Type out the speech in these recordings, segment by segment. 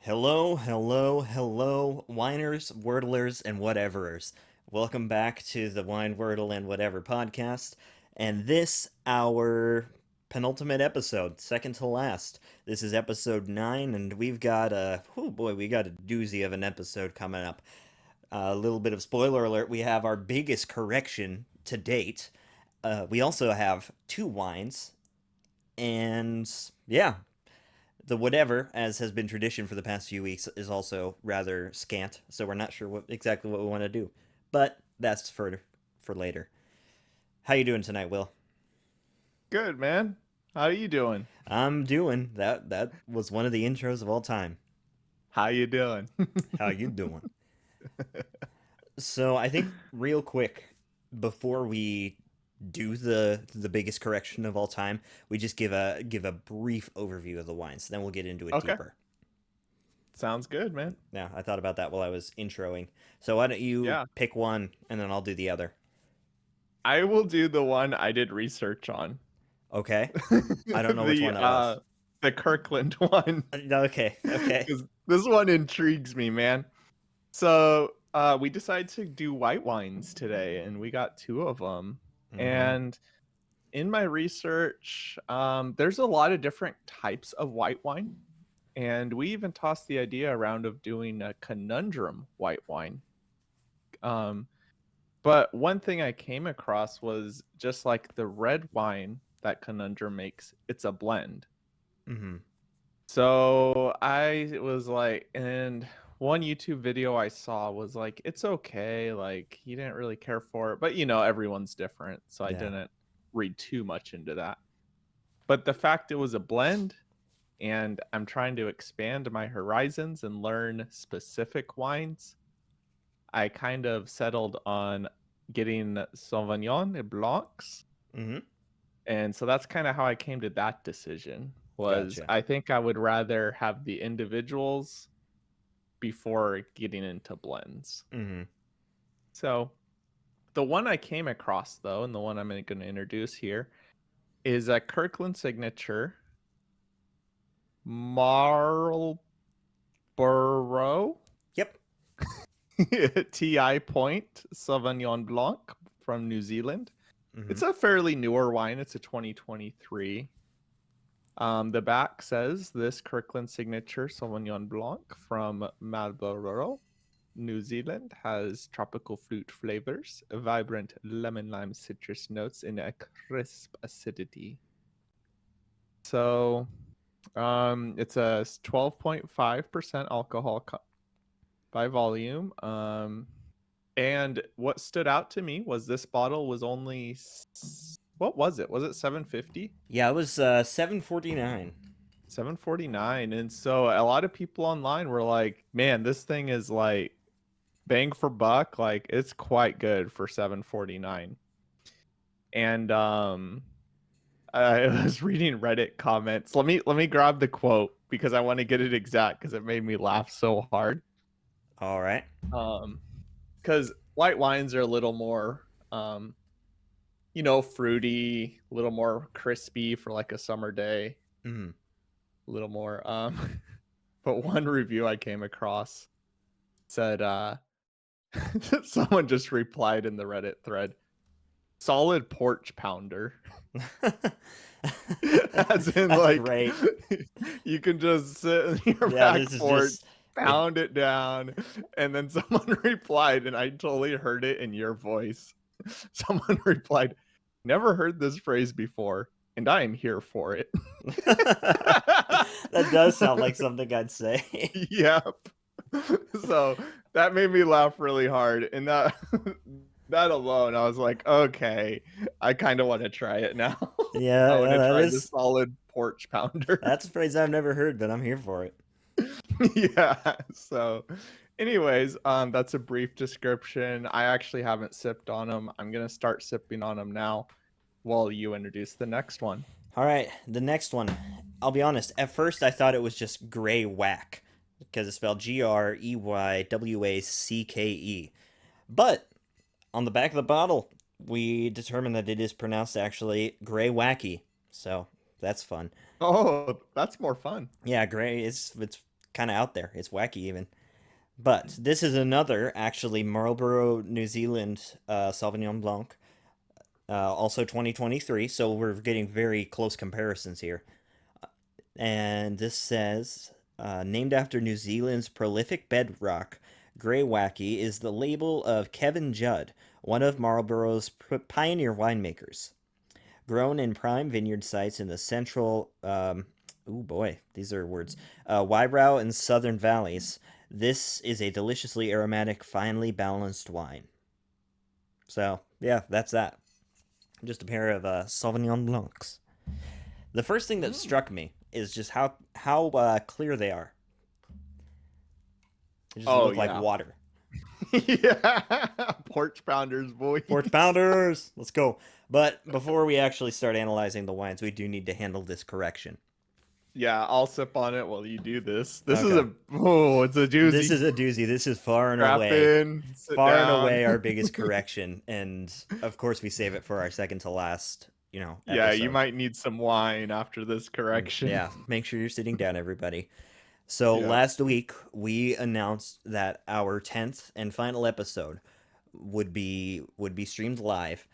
Hello, hello, hello, whiners, wordlers, and whateverers. Welcome back to the Wine, Wordle, and Whatever podcast. And this, our penultimate episode, second to last. This is episode 9, and we've got oh boy, we got a doozy of an episode coming up. A little bit of spoiler alert, we have our biggest correction to date. We also have two wines, and yeah, the whatever, as has been tradition for the past few weeks, is also rather scant, so we're not sure exactly what we want to do. But that's for later. How you doing tonight, Will? Good, man. How you doing? I'm doing that. That was one of the intros of all time. How you doing? How you doing? So I think real quick before we do the biggest correction of all time, we just give a brief overview of the wines. Then we'll get into it Okay. deeper. Sounds good, man. Yeah, I thought about that while I was introing. So why don't you Yeah. pick one and then I'll do the other? I will do the one I did research on. Okay. I don't know which the one that was. uh the Kirkland one. Okay, okay. 'Cause this one intrigues me, man. So, we decided to do white wines today and we got two of them. Mm-hmm. And in my research, there's a lot of different types of white wine. And we even tossed the idea around of doing a conundrum white wine. Um, but one thing I came across was just like the red wine that Conundrum makes, it's a blend. Mm-hmm. So I was like, and one YouTube video I saw was like, it's okay. Like, he didn't really care for it, but everyone's different. So I Yeah. didn't read too much into that. But the fact it was a blend, and I'm trying to expand my horizons and learn specific wines, I kind of settled on getting Sauvignon Blancs. Mm-hmm. And so that's kind of how I came to that decision. Was Gotcha. I think I would rather have the individuals before getting into blends. Mm-hmm. So the one I came across though, and the one I'm going to introduce here, is a Kirkland signature Marlborough Yep. TI Point Sauvignon Blanc from New Zealand. Mm-hmm. It's a fairly newer wine. It's a 2023. The back says this Kirkland signature Sauvignon Blanc from Marlborough, New Zealand, has tropical fruit flavors, vibrant lemon lime citrus notes, and a crisp acidity. So, it's a 12.5% alcohol by volume. And what stood out to me was this bottle was only what was it? Was it 750? Yeah, it was 749. 749. And so a lot of people online were like, "Man, this thing is like bang for buck, like it's quite good for 749." And I was reading Reddit comments. Let me grab the quote because I want to get it exact because it made me laugh so hard. All right. Um cuz white wines are a little more fruity, a little more crispy for like a summer day, Mm-hmm. a little more but one review I came across said someone just replied in the Reddit thread, solid porch pounder. As in That's like great. you can just sit in your Yeah, back this is porch, just if pound it down. And then someone replied, and I totally heard it in your voice. Someone replied, never heard this phrase before, and I am here for it. that does sound like something I'd say. Yep. So that made me laugh really hard. And that alone, I was like, okay, I kind of want to try it now. Yeah, I want yeah, to that try the is solid porch pounder. that's a phrase I've never heard, but I'm here for it. Yeah. So anyways, that's a brief description. I actually haven't sipped on them. I'm gonna start sipping on them now while you introduce the next one. All right, the next one. I'll be honest. At first, I thought it was just gray whack because it's spelled Greywace. But on the back of the bottle, we determined that it is pronounced actually gray wacky. So that's fun. Oh, that's more fun. Yeah, gray. It's kind of out there. It's wacky even. But this is another actually Marlborough New Zealand Sauvignon Blanc, also 2023. So we're getting very close comparisons here. And this says, named after New Zealand's prolific bedrock, Grey Wacky is the label of Kevin Judd, one of Marlborough's pioneer winemakers. Grown in prime vineyard sites in the central, oh boy, these are words, Wairau and southern valleys, this is a deliciously aromatic, finely balanced wine. So, yeah, that's that. Just a pair of Sauvignon Blancs. The first thing that struck me is just how clear they are. They just Oh look like yeah. water. Yeah. Porch pounders, boys. Porch pounders, let's go. But before we actually start analyzing the wines, we do need to handle this correction. Yeah, I'll sip on it while you do this. This is Okay. it's a This doozy. is a doozy. This is far and Strap away, in, sit far and down. away our biggest correction, and of course we save it for our second to last, Yeah, you episode. might need some wine after this correction. Yeah, make sure you're sitting down, everybody. So Yeah. last week we announced that our 10th and final episode would be streamed live,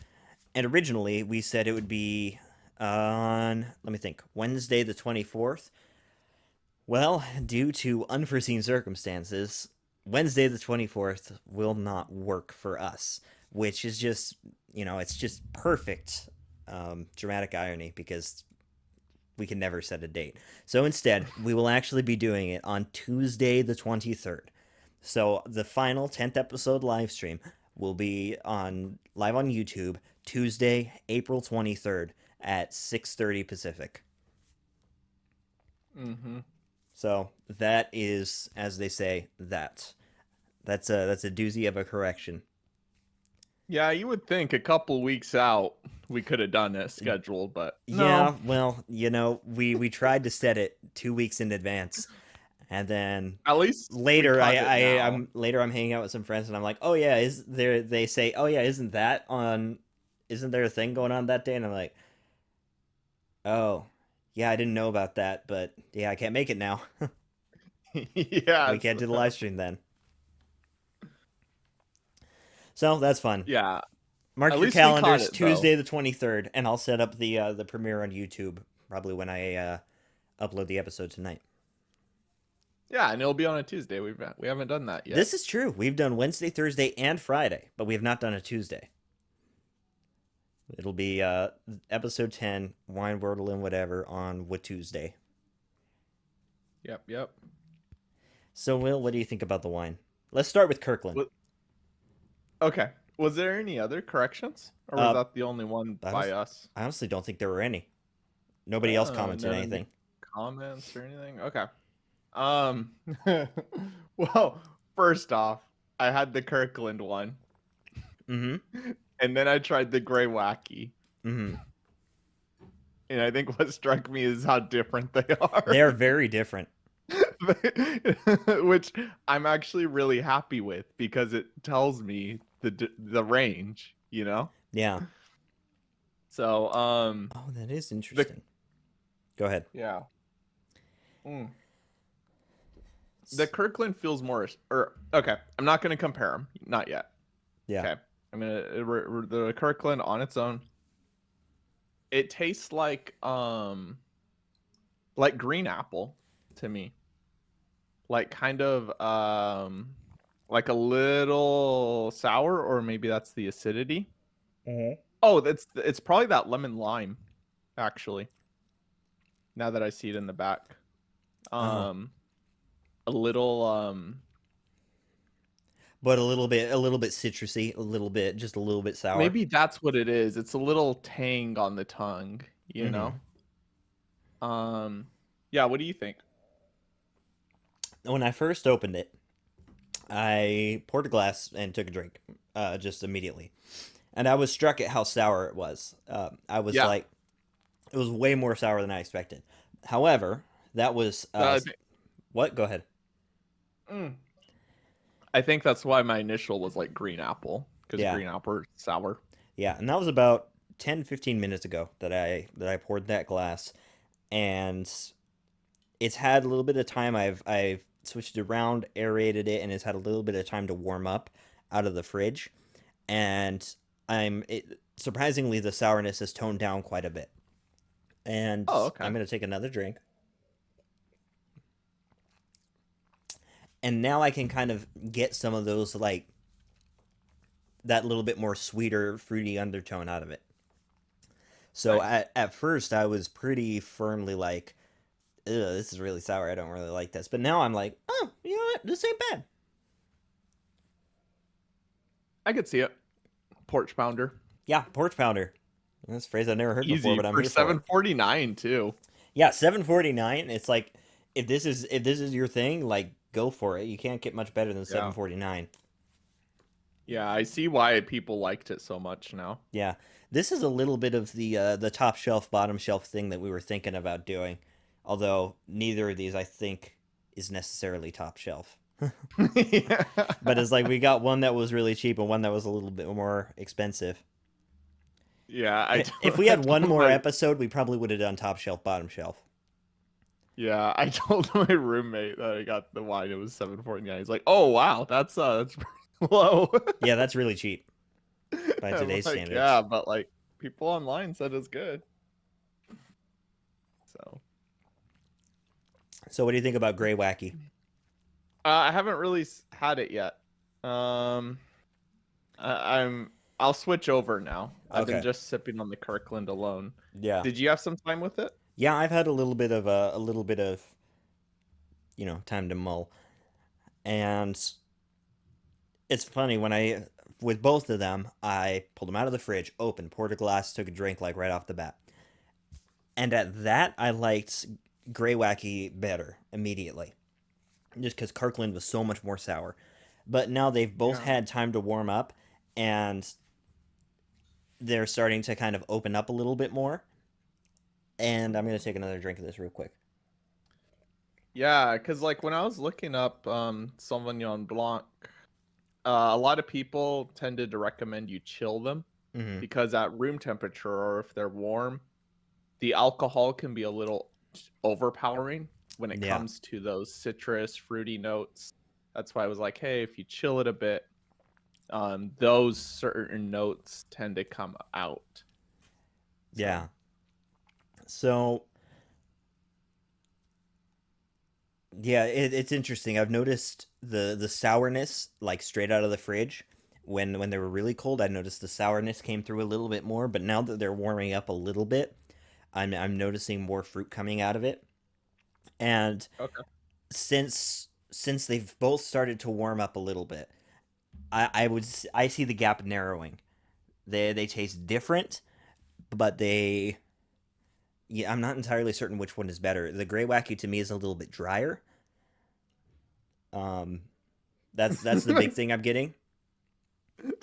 and originally we said it would be on, let me think, Wednesday the 24th. Well, due to unforeseen circumstances, Wednesday the 24th will not work for us, which is just, it's just perfect dramatic irony because we can never set a date. So instead, we will actually be doing it on Tuesday the 23rd. So the final 10th episode live stream will be on live on YouTube Tuesday, April 23rd at 6:30 Pacific. Mm-hmm. So that is, as they say, that's a doozy of a correction. Yeah, you would think a couple weeks out we could have done a schedule, but Yeah, no. well, we tried to set it 2 weeks in advance, and then At least we later caught it now. I'm hanging out with some friends, and I'm like, oh yeah, is there? They say, oh yeah, isn't there a thing going on that day? And I'm like, oh, yeah, I didn't know about that, but yeah, I can't make it now. We Yes. can't do the live stream then. So that's fun. Yeah. Mark At your least we caught calendars, it though. Tuesday the 23rd, and I'll set up the premiere on YouTube probably when I upload the episode tonight. Yeah, and it'll be on a Tuesday. We haven't done that yet. This is true. We've done Wednesday, Thursday, and Friday, but we have not done a Tuesday. It'll be episode 10, Wine, Wordle, and whatever on What Tuesday. Yep. So, Will, what do you think about the wine? Let's start with Kirkland. Okay. Was there any other corrections? Or was Uh, that the only one by us? I honestly don't think there were any. Nobody else Oh, commented no anything. comments or anything? Okay. Um well, first off, I had the Kirkland one. Mm-hmm. And then I tried the Grey Wacky. Mm-hmm. And I think what struck me is how different they are. They are very different. Which I'm actually really happy with because it tells me the range, you know? Yeah. So, Oh, that is interesting. Go ahead. yeah. The Kirkland feels more, or okay, I'm not going to compare them, not yet. Yeah. Okay, I'm gonna the Kirkland on its own. It tastes like green apple to me, like kind of like a little sour, or maybe that's the acidity. Oh, it's probably that lemon lime, actually. Now that I see it in the back, Uh-huh. a little But a little bit citrusy, just a little bit sour. maybe that's what it is. It's a little tang on the tongue, you know. Yeah, what do you think? When I first opened it, I poured a glass and took a drink, just immediately, and I was struck at how sour it was. I was Yeah. like, it was way more sour than I expected. However, that was what? Go ahead. I think that's why my initial was like green apple, because Yeah. green apple is sour. Yeah, and that was about 10, 15 minutes ago that I poured that glass, and it's had a little bit of time. I've switched it around, aerated it, and it's had a little bit of time to warm up out of the fridge. And surprisingly, the sourness has toned down quite a bit. And Oh, okay. I'm gonna take another drink. And now I can kind of get some of those, like, that little bit more sweeter, fruity undertone out of it. So Nice. at first, I was pretty firmly like, ugh, this is really sour. I don't really like this. But now I'm like, oh, you know what? This ain't bad. I could see it. Porch pounder. Yeah, porch pounder. That's a phrase I've never heard before, Easy but I'm for here for it. 749 too. Yeah, 749. It's like, if this is your thing, like, go for it. You can't get much better than Yeah. 749. Yeah, I see why people liked it so much now. Yeah, this is a little bit of the top shelf, bottom shelf thing that we were thinking about doing. Although neither of these, I think, is necessarily top shelf. Yeah. But it's like we got one that was really cheap and one that was a little bit more expensive. Yeah, If we I had one told more my episode, we probably would have done top shelf, bottom shelf. yeah, I told my roommate that I got the wine. It was 749. He's like, "Oh wow, that's pretty low." Yeah, that's really cheap by I'm today's like, standards. "Yeah, but like people online said it's good." So So, what do you think about Grey Wacky? I haven't really had it yet. Um, I'll switch over now. I've been Okay. just sipping on the Kirkland alone. Yeah. Did you have some time with it? Yeah, I've had a little bit of time to mull, and it's funny when I with both of them, I pulled them out of the fridge, opened, poured a glass, took a drink like right off the bat. And at that, I liked Grey Wacky better immediately, just because Kirkland was so much more sour. But now they've both Yeah. had time to warm up, and they're starting to kind of open up a little bit more. And I'm gonna take another drink of this real quick. Yeah, because like when I was looking up Sauvignon Blanc, a lot of people tended to recommend you chill them Mm-hmm. because at room temperature or if they're warm, the alcohol can be a little overpowering when it Yeah, comes to those citrus, fruity notes. That's why I was like, hey, if you chill it a bit, those certain notes tend to come out. So yeah. So yeah, it's interesting. I've noticed the sourness like straight out of the fridge. When they were really cold, I noticed the sourness came through a little bit more. But now that they're warming up a little bit, I'm noticing more fruit coming out of it. And okay. since they've both started to warm up a little bit, I see the gap narrowing. They taste different, but I'm not entirely certain which one is better. The Grey Wacky to me is a little bit drier. Um, that's the big thing I'm getting.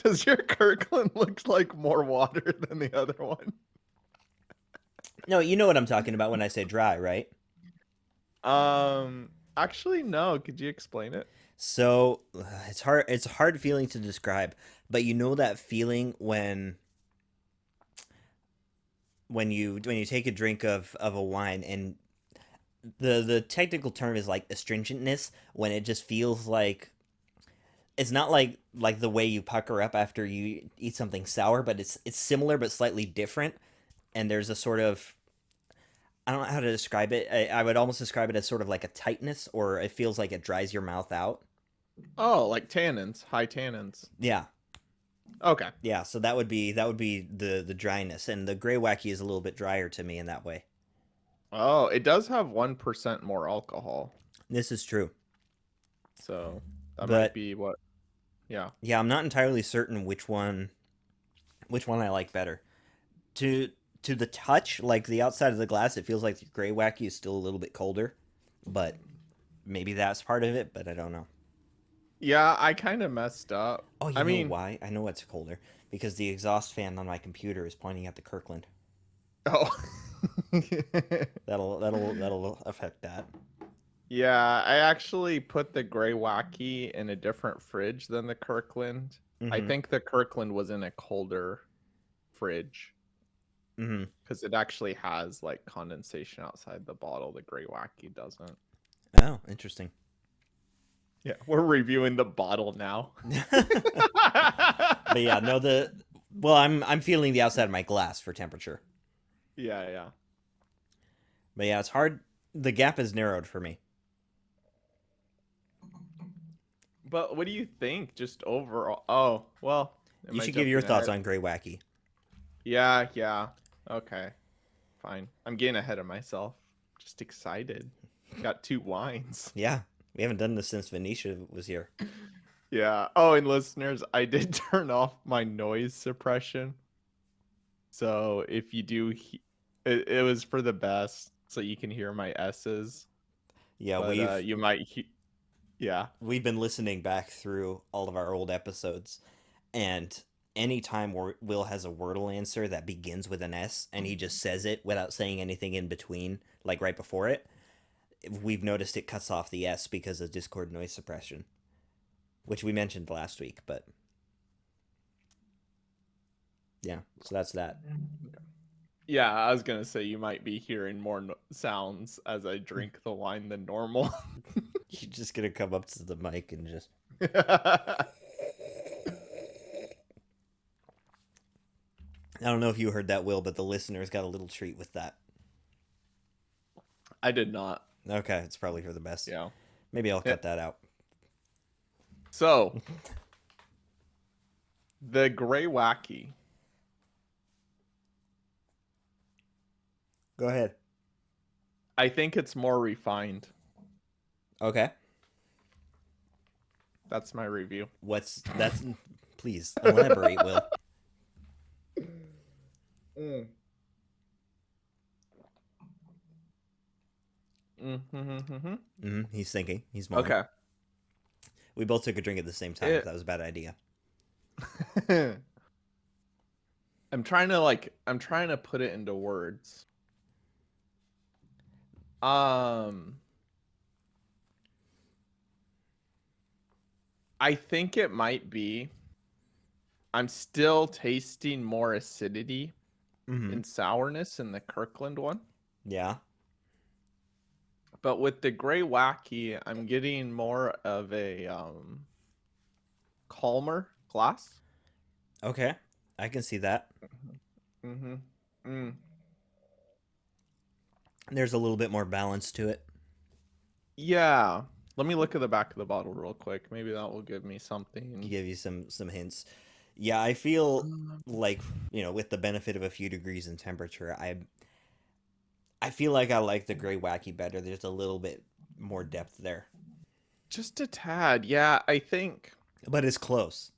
Does your Kirkland look like more water than the other one? No, you know what I'm talking about when I say dry, right? Actually, no. Could you explain it? So it's hard. It's a hard feeling to describe, but you know that feeling when you take a drink of a wine and the technical term is like astringentness when it just feels like it's not like the way you pucker up after you eat something sour, but it's similar but slightly different. And there's a sort of I don't know how to describe it. I would almost describe it as sort of like a tightness, or it feels like it dries your mouth out. Oh, like tannins, high tannins. Yeah, Okay. yeah. So that would be the dryness, and the Grey Wacky is a little bit drier to me in that way. Oh, it does have 1% more alcohol. This is true, So that might but be what. Yeah. yeah, I'm not entirely certain which one I like better. To to the touch, like the outside of the glass, it feels like the Grey Wacky is still a little bit colder, but maybe that's part of it. But I don't know. Yeah, I kind of messed up. Oh, you I know mean, why? I know it's colder because the exhaust fan on my computer is pointing at the Kirkland. oh. That'll affect that. Yeah, I actually put the Grey Wacky in a different fridge than the Kirkland. I Mm-hmm. think the Kirkland was in a colder fridge Mm-hmm. because it actually has like condensation outside the bottle. The Grey Wacky doesn't. Oh, interesting. Yeah, we're reviewing the bottle now. But yeah, no, I'm feeling the outside of my glass for temperature. Yeah, yeah. But yeah, it's hard. The gap is narrowed for me. But what do you think just overall? Oh, well, am You I should give your jumping thoughts ahead? on Grey Wacky. Yeah, yeah. Okay, fine. I'm getting ahead of myself. Just excited. Got two wines. Yeah, we haven't done this since Venetia was here. Yeah. Oh, and listeners, I did turn off my noise suppression. So if you do, it was for the best, so you can hear my S's. Yeah, But you might, yeah. we've been listening back through all of our old episodes, and anytime Will has a Wordle answer that begins with an S and he just says it without saying anything in between, like right before it, we've noticed it cuts off the S because of Discord noise suppression, which we mentioned last week. But yeah, so that's that. Yeah, I was gonna say you might be hearing more sounds as I drink the wine than normal. You're just gonna come up to the mic and just. I don't know if you heard that, Will, but the listeners got a little treat with that. I did not. Okay, it's probably for the best. Yeah. Maybe I'll cut that out. So the Gray Wacky. Go ahead. I think it's more refined. Okay. That's my review. That's please elaborate, Will. He's thinking. He's smiling. Okay. We both took a drink at the same time. That was a bad idea. I'm trying to put it into words. I think it might be. I'm still tasting more acidity and sourness in the Kirkland one. Yeah. But with the Gray Wacky, I'm getting more of a calmer glass. Okay. I can see that. There's a little bit more balance to it. Yeah. Let me look at the back of the bottle real quick. Maybe that will give me something. Give you some hints. Yeah, I feel like, with the benefit of a few degrees in temperature, I feel like I like the Gray Wacky better. There's a little bit more depth there. Just a tad. Yeah, I think. But it's close.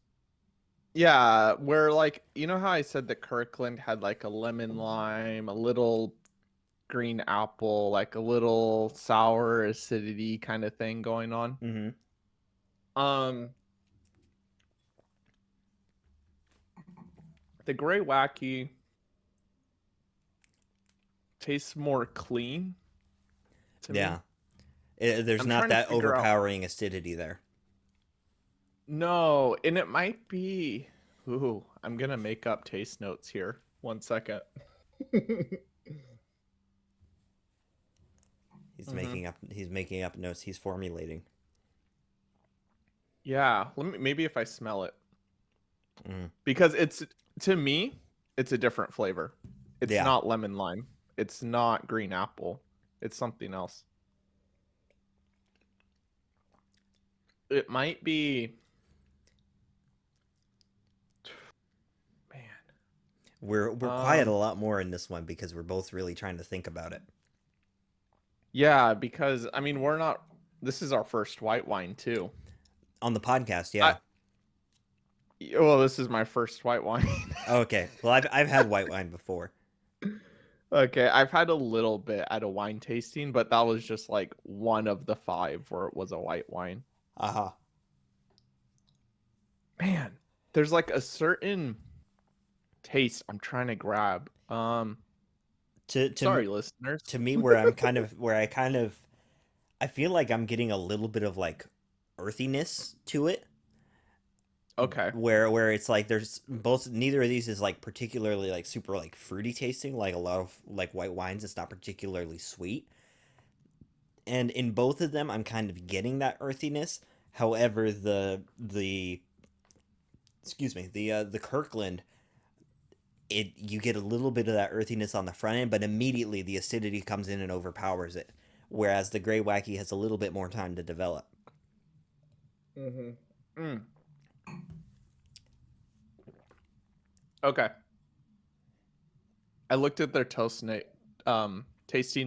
Yeah, where you know how I said that Kirkland had like a lemon lime, a little green apple, like a little sour acidity kind of thing going on. The Gray Wacky tastes more clean to me. There's not that overpowering acidity there. No, and it might be. Ooh, I'm gonna make up taste notes here. 1 second. He's making up notes. He's formulating. Yeah, maybe if I smell it. Because to me, it's a different flavor. It's not lemon lime. It's not green apple. It's something else. It might be. Man. We're quiet a lot more in this one because we're both really trying to think about it. Yeah, because I mean this is our first white wine too. On the podcast, yeah. Well, this is my first white wine. Okay. Well, I've had white wine before. Okay, I've had a little bit at a wine tasting, but that was just like one of the 5 where it was a white wine. Man, there's like a certain taste I'm trying to grab. Sorry, listeners. To me, I feel like I'm getting a little bit of like earthiness to it. Okay. Where it's like there's neither of these is like particularly like super like fruity tasting like a lot of like white wines. It's not particularly sweet. And in both of them, I'm kind of getting that earthiness, However, the excuse me, the Kirkland, it you get a little bit of that earthiness on the front end, but immediately the acidity comes in and overpowers it. Whereas the Grey Wacky has a little bit more time to develop. Mm-hmm. Mm. Okay. I looked at their tasting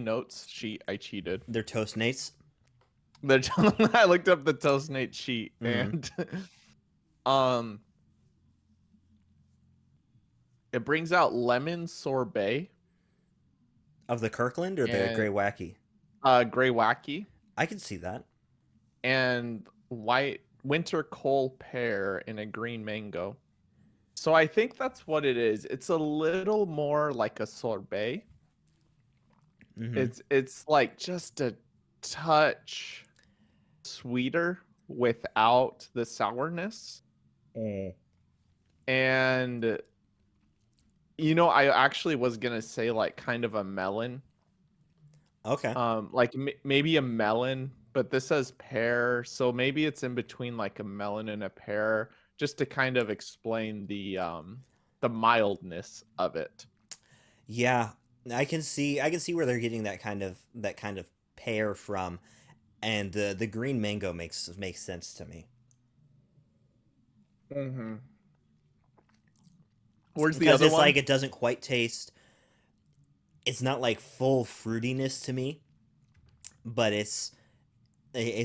notes sheet. I cheated. They're Toastmates. I looked up the Toastmate sheet Mm-hmm. and um it brings out lemon sorbet Of the Kirkland or the and Grey Wacky? gray wacky I can see that. and white winter coal pear and a green mango. So I think that's what it is. It's a little more like a sorbet. Mm-hmm. It's like just a touch sweeter without the sourness. Mm. And I actually was gonna say like kind of a melon, Okay. like maybe a melon, but this says pear, so maybe it's in between like a melon and a pear, just to kind of explain the mildness of it. Yeah, I can see where they're getting that kind of pear from, and the green mango makes sense to me Mm-hmm. Where's the because other it's one? like it doesn't quite taste. It's not like full fruitiness to me, but it's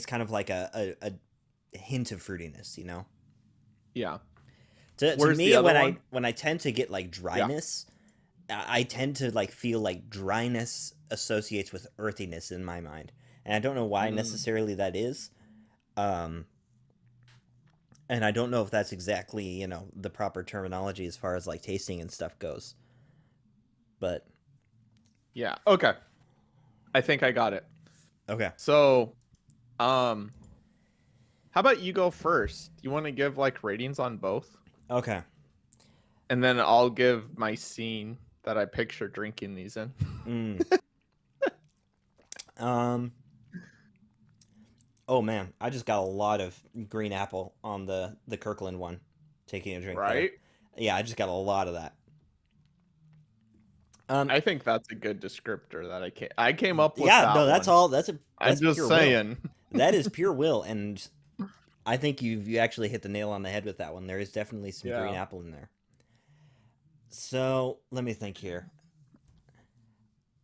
kind of like a hint of fruitiness, you know. Yeah. To Where's the me, other when one? I tend to get like Yeah. dryness, I tend to like feel like dryness associates with earthiness in my mind, and I don't know why Mm. necessarily that is. Um, and I don't know if that's exactly the proper terminology as far as like tasting and stuff goes. But Yeah. Okay. I think I got it. okay, So, um, how about you go first? You want to give like ratings on both? okay. And then I'll give my scene that I picture drinking these in. Mm. Um. Oh man, I just got a lot of green apple on the Kirkland one. Taking a drink there. Right? Yeah, I just got a lot of that. Um. I think that's a good descriptor that I came up with Yeah. No, that that's one. all. I'm That's just pure will. saying. That is pure will, and I think you actually hit the nail on the head with that one. There is definitely some green Yeah. apple in there. So let me think here.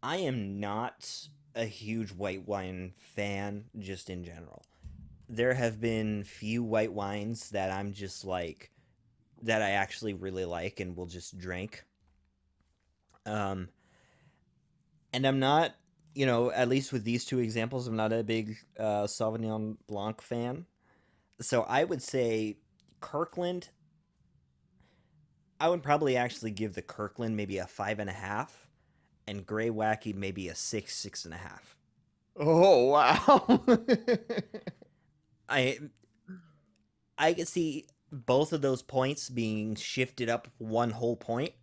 I am not a huge white wine fan, just in general. There have been few white wines that I'm just like that I actually really like and will just drink. Um, and I'm not, at least with these two examples, I'm not a big Sauvignon Blanc fan. So I would say Kirkland. I would probably actually give the Kirkland maybe a 5.5, and Grey Wacky maybe a 6, 6.5. Oh wow. I I can see both of those points being shifted up one whole point,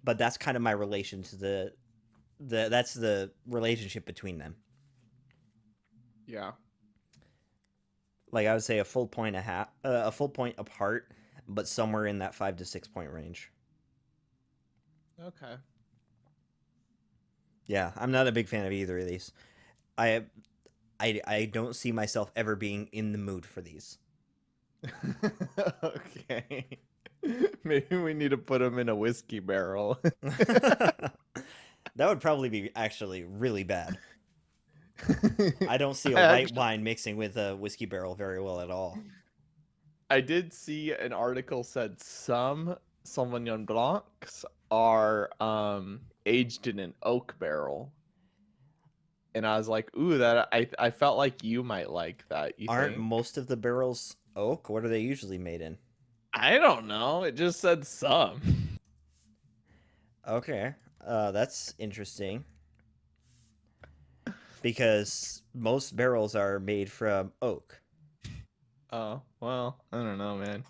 but that's kind of my relation to that's the relationship between them. Yeah. Like I would say a full point a full point apart, but somewhere in that 5 to 6 point range. Okay. Yeah, I'm not a big fan of either of these. I I don't see myself ever being in the mood for these. Okay. Maybe we need to put them in a whiskey barrel. That would probably be actually really bad. I don't see a I white actually wine mixing with a whiskey barrel very well at all. I did see an article said some Sauvignon Blancs are aged in an oak barrel. And I was like, ooh, that I felt like you might like that, you Aren't think? most of the barrels oak? What are they usually made in? I don't know. It just said some. Okay, that's interesting because most barrels are made from oak. Oh, well, I don't know, man.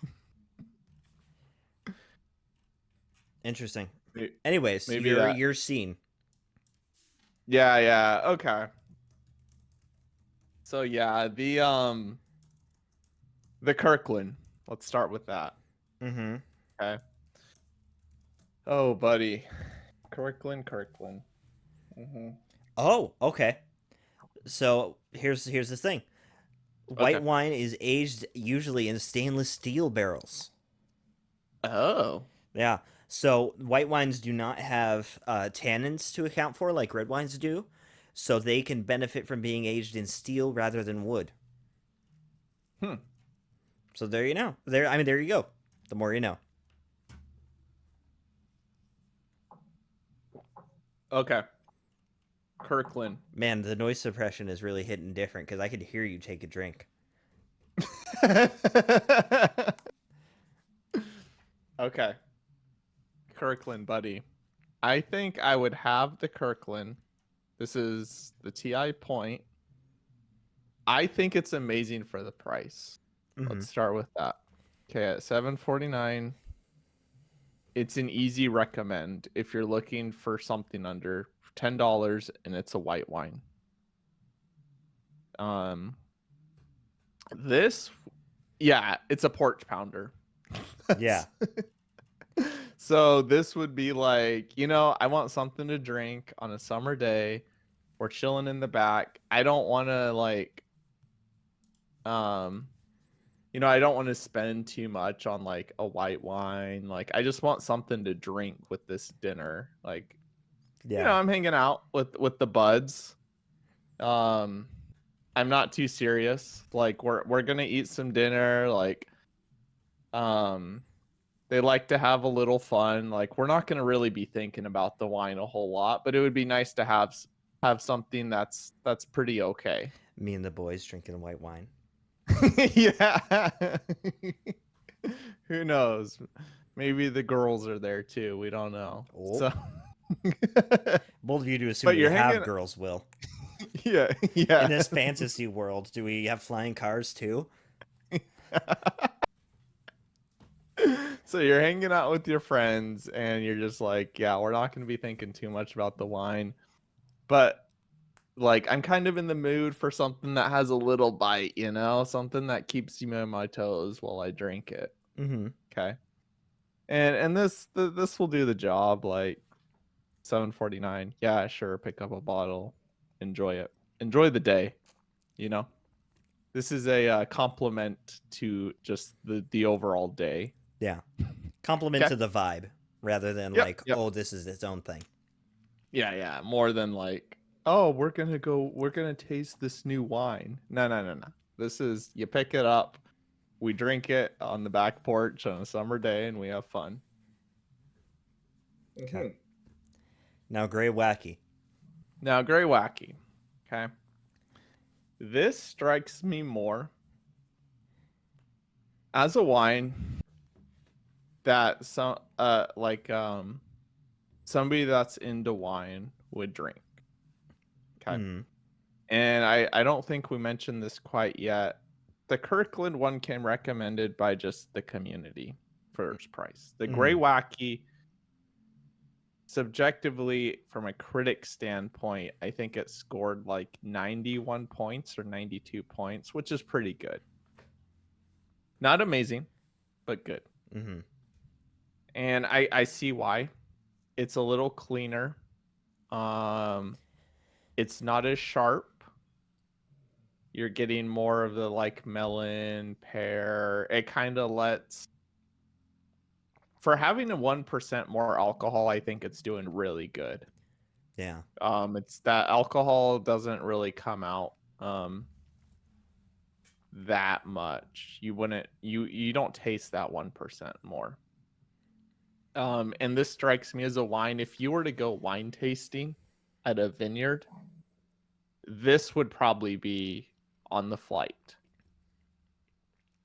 Interesting. May- Anyways, Maybe your that. your scene. Yeah, yeah. Okay. So yeah, The Kirkland. Let's start with that. Mm-hmm. Okay. Oh, buddy. Kirkland. Mm-hmm. Oh, okay. So here's the thing. White Okay. wine is aged usually in stainless steel barrels. Oh. Yeah. So white wines do not have tannins to account for like red wines do. So they can benefit from being aged in steel rather than wood. Hmm. So there you know. There you go. The more you know. Okay. Kirkland. Man, the noise suppression is really hitting different because I could hear you take a drink. Okay. Kirkland, buddy. I think I would have the Kirkland. This is the TI point. I think it's amazing for the price. Mm-hmm. Let's start with that. Okay, at 749, it's an easy recommend if you're looking for something under $10 and it's a white wine. Um this yeah, it's a porch pounder. Yeah. So this would be like, I want something to drink on a summer day. We're chilling in the back. I don't want to um I don't want to spend too much on like a white wine. Like I just want something to drink with this dinner. Like, Yeah. I'm hanging out with the buds. Um I'm not too serious. Like we're going to eat some dinner like um they like to have a little fun. Like we're not going to really be thinking about the wine a whole lot, but it would be nice to have something that's pretty okay. Me and the boys drinking white wine. Yeah. Who knows? Maybe the girls are there too. We don't know. Oh. So Bold of you to assume but we you're have hanging girls, Will. yeah, In yeah. this fantasy world, do we have flying cars too? So you're hanging out with your friends and you're just like, yeah, we're not going to be thinking too much about the wine. But like I'm kind of in the mood for something that has a little bite, something that keeps me on my toes while I drink it. Mm-hmm. Okay. And this will do the job. Like 749. Yeah, sure. Pick up a bottle, enjoy it, enjoy the day. You know, this is a compliment to just the overall day. Yeah. Compliment Okay. to the vibe rather than Yep. like, Yep. oh, this is its own thing. Yeah. Yeah. More than like, oh, we're gonna taste this new wine. No, no, no, no. This is you pick it up, we drink it on the back porch on a summer day, and we have fun. Okay. Mm-hmm. Now, Gray Wacky. Now, Grey Wacky. Okay. This strikes me more as a wine that somebody that's into wine would drink. Okay. Hmm. And I don't think we mentioned this quite yet. The Kirkland one came recommended by just the community first price. The Grey Mm-hmm. Wacky, subjectively, from a critic standpoint, I think it scored like 91 points or 92 points, which is pretty good. Not amazing, but good. Mm-hmm. And I see why. It's a little cleaner. Um, it's not as sharp. You're getting more of the like melon, pear. It kind of lets for having a 1% more alcohol, I think it's doing really good. Yeah. It's that alcohol doesn't really come out that much. You wouldn't you don't taste that 1% more. And this strikes me as a wine. If you were to go wine tasting at a vineyard, this would probably be on the flight.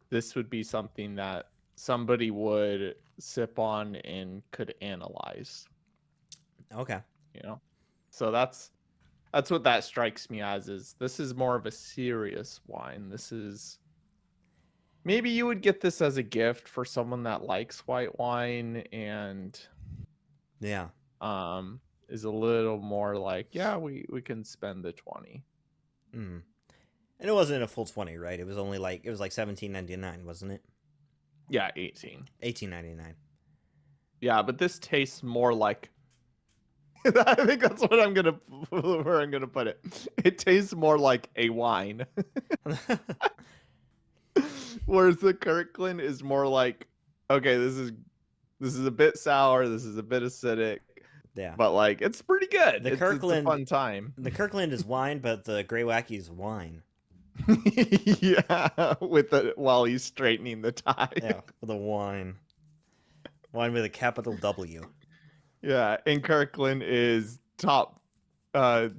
This would be something that somebody would sip on and could analyze, Okay. you know? So that's what that strikes me as is this is more of a serious wine. This is maybe you would get this as a gift for someone that likes white wine and Yeah. is a little more like, yeah, we can spend the 20. Mm. And it wasn't a full 20, right? It was only like it was like 17.99, wasn't it? Yeah, 18. 18.99. Yeah, but this tastes more like. I think that's what I'm gonna where I'm gonna put it. It tastes more like a wine, whereas the Kirkland is more like, okay, this is a bit sour, this is a bit acidic, Yeah. but like it's pretty good. The It's a Kirkland fun time. the Kirkland is wine, but the Grey Wacky is wine. Yeah, with the while he's straightening the tie. Yeah, with a wine. Wine with a capital W. Yeah, and Kirkland is top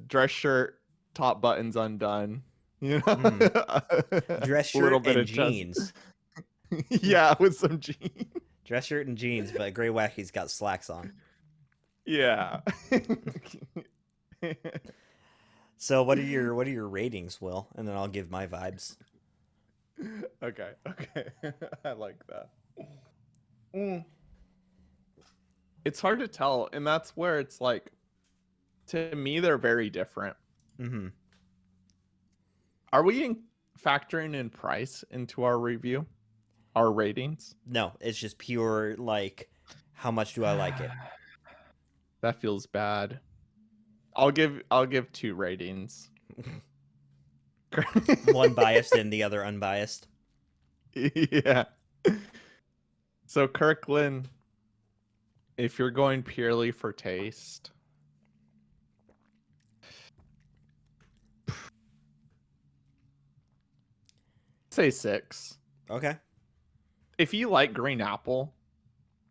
dress shirt, top buttons undone. You know, Mm. a Dress little shirt bit and of chest. jeans. Yeah, with some jeans. Dress shirt and jeans, but Grey Wacky's got slacks on. Yeah. So what are your ratings, Will? And then I'll give my vibes. Okay. I like that. Mm. It's hard to tell, and that's where it's like, to me, they're very different. Mm-hmm. Are we factoring in price into our review, our ratings? No, it's just pure like how much do I like it? That feels bad. I'll give 2 ratings. One biased and the other unbiased. Yeah. So Kirkland, if you're going purely for taste, say 6. Okay. If you like green apple,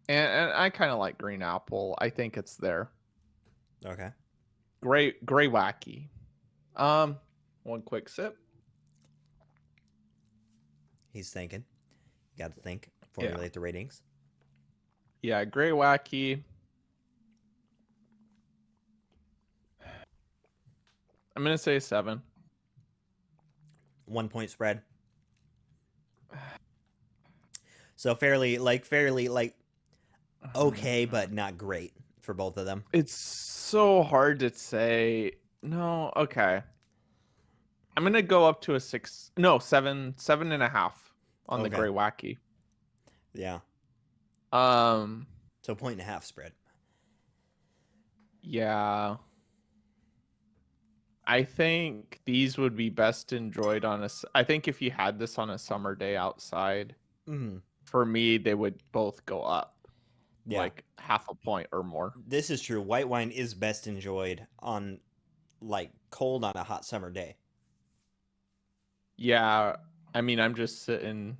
and I kind of like green apple, I think it's there. Okay. Gray wacky. One quick sip. He's thinking. You got to think. Yeah. Formulate the ratings. Yeah, gray wacky. I'm gonna say 7. 1 point spread. So fairly okay, but not great for both of them. It's so hard to say. No, okay. I'm gonna go up to a 6. No, 7.5 on the Okay. gray wacky. Yeah. Um, So 1.5 spread. yeah. I think these would be best enjoyed on I think if you had this on a summer day outside, Mm-hmm. for me, they would both go up Yeah. like half a point or more. This is true. White wine is best enjoyed on like cold on a hot summer day. Yeah, I mean, I'm just sitting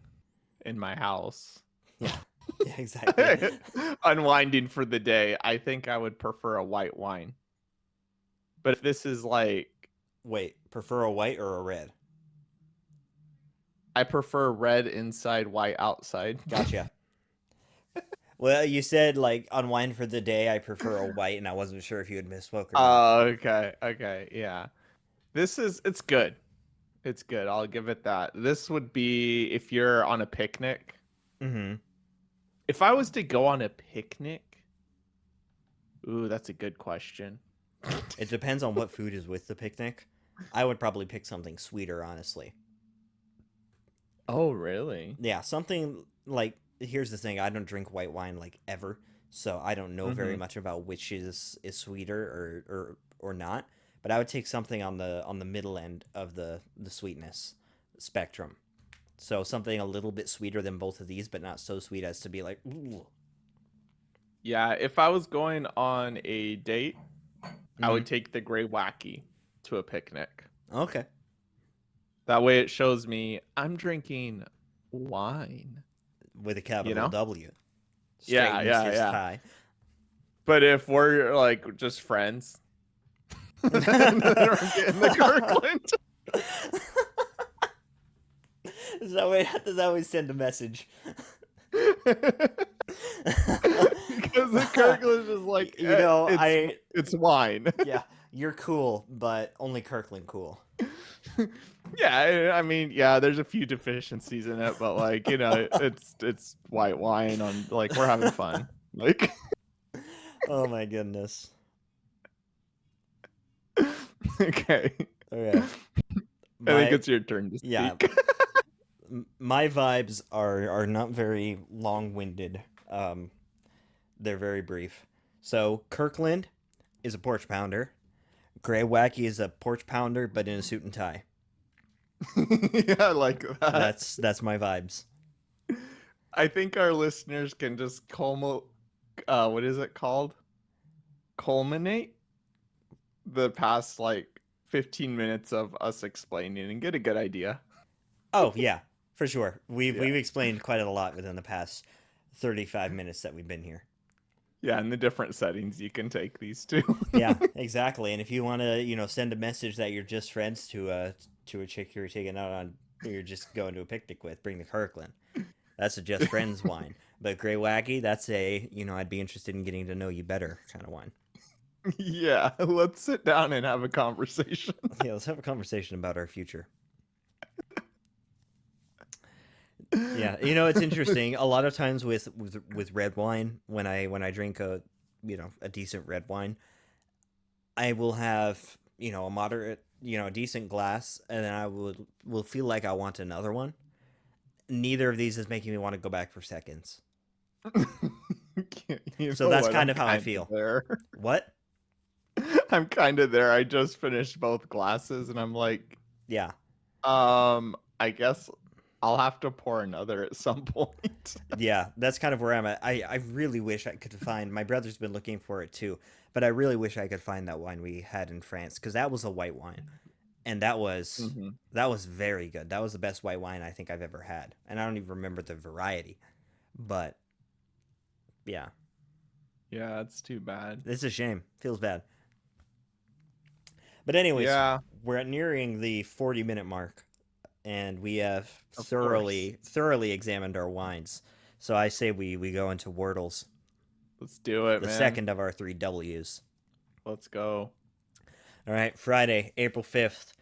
in my house. Yeah. Yeah, exactly. Unwinding for the day. I think I would prefer a white wine. But if this is like, Wait, prefer a white or a red? I prefer red inside, white outside. Gotcha. Well, you said like unwind for the day. I prefer a white, and I wasn't sure if you had misspoke or not. Okay, yeah. It's good. It's good. I'll give it that. This would be if you're on a picnic. Mm-hmm. If I was to go on a picnic, ooh, that's a good question. It depends on what food is with the picnic. I would probably pick something sweeter, honestly. Oh, really? Yeah, something like here's the thing: I don't drink white wine like ever, so I don't know very much about which is sweeter or not. But I would take something on the middle end of the sweetness spectrum. So something a little bit sweeter than both of these, but not so sweet as to be like, ooh. Yeah, if I was going on a date, I would take the gray wacky to a picnic. Okay. That way it shows me I'm drinking wine. With a capital You know? W. Yeah, Straightens his yeah. tie. But if we're like just friends, then I'm getting the Kirkland. Does that always send a message? Because the Kirkland is like, You know, it's wine. Yeah, you're cool, but only Kirkland cool. Yeah, I mean, yeah, there's a few deficiencies in it, but like, you know, it's white wine on, like, we're having fun. Like, Oh my goodness. okay. Okay. I think My it's your turn to yeah, speak. my vibes are not very long-winded. They're very brief. So Kirkland is a porch pounder. Grey Wacky is a porch pounder, but in a suit and tie. Yeah, I like that. That's my vibes. I think our listeners can just what is it called? Culminate the past like 15 minutes of us explaining and get a good idea. Oh yeah, for sure. Yeah. We've explained quite a lot within the past 35 minutes that we've been here. Yeah, and the different settings you can take these to. Yeah, exactly. And if you want to, send a message that you're just friends to a chick you're taking out on, you're just going to a picnic with, bring the Kirkland. That's a just friends wine. But Grey Wacky, that's a, I'd be interested in getting to know you better kind of wine. Yeah, let's sit down and have a conversation. Yeah, let's have a conversation about our future. Yeah, it's interesting. A lot of times with red wine, when I drink a decent red wine, I will have a moderate, a decent glass, and then I will feel like I want another one. Neither of these is making me want to go back for seconds. You So know that's what? kind I'm of how I kind of feel. there. What? I'm kind of there. I just finished both glasses and I'm like, Yeah, I guess I'll have to pour another at some point. yeah, that's kind of where I'm at. I really wish I could find. My brother's been looking for it too, but I really wish I could find that wine we had in France because that was a white wine, and Hmm. that was very good. That was the best white wine I think I've ever had, and I don't even remember the variety, but yeah, Yeah, it's too bad. it's a shame. Feels bad. But anyways, Yeah, we're nearing the 40-minute mark, and we have of course. thoroughly examined our wines. So I say we go into Wordles, Let's do it, the man. second of our three W's. Let's go. All right, Friday, April 5th.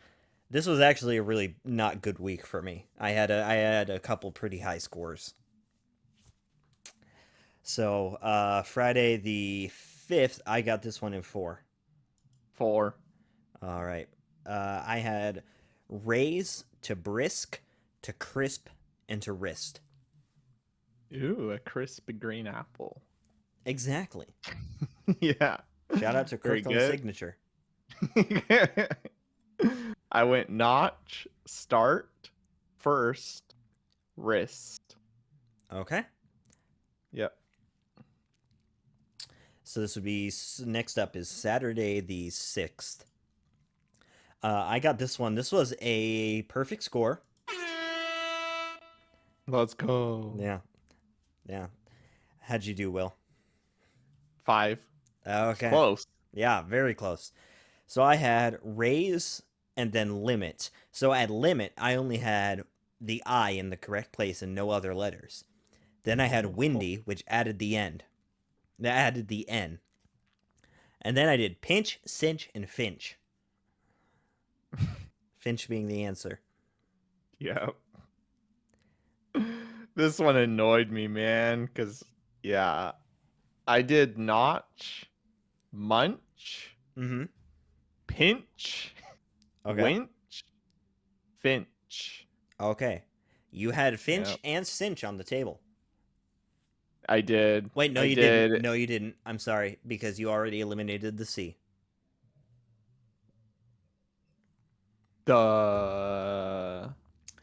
This was actually a really not good week for me. I had a couple pretty high scores. So Friday the 5th, I got this one in 4. 4. All right. I had raise to brisk to crisp and to wrist. Ooh, a crisp green apple. Exactly. Yeah. Shout out to Very Kirkland's good. signature. I went notch, start, first, wrist. Okay. Yep. So this would be next up is Saturday the 6th. I got this one. This was a perfect score. Let's go. Yeah. Yeah. How'd you do, Will? 5. It's Okay. close. Yeah, very close. So I had raise and then limit. So at limit, I only had the I in the correct place and no other letters. Then I had Oh. windy, which added the end. That added the N. And then I did pinch, cinch, and finch. Finch being the answer. Yeah. This one annoyed me, man, because, yeah, I did notch, munch, Mm-hmm. pinch, Okay. winch, finch. Okay. You had Yeah, finch and cinch on the table. I did. Wait, no, I you didn't. did. No, you didn't. I'm sorry, because you already eliminated the C. The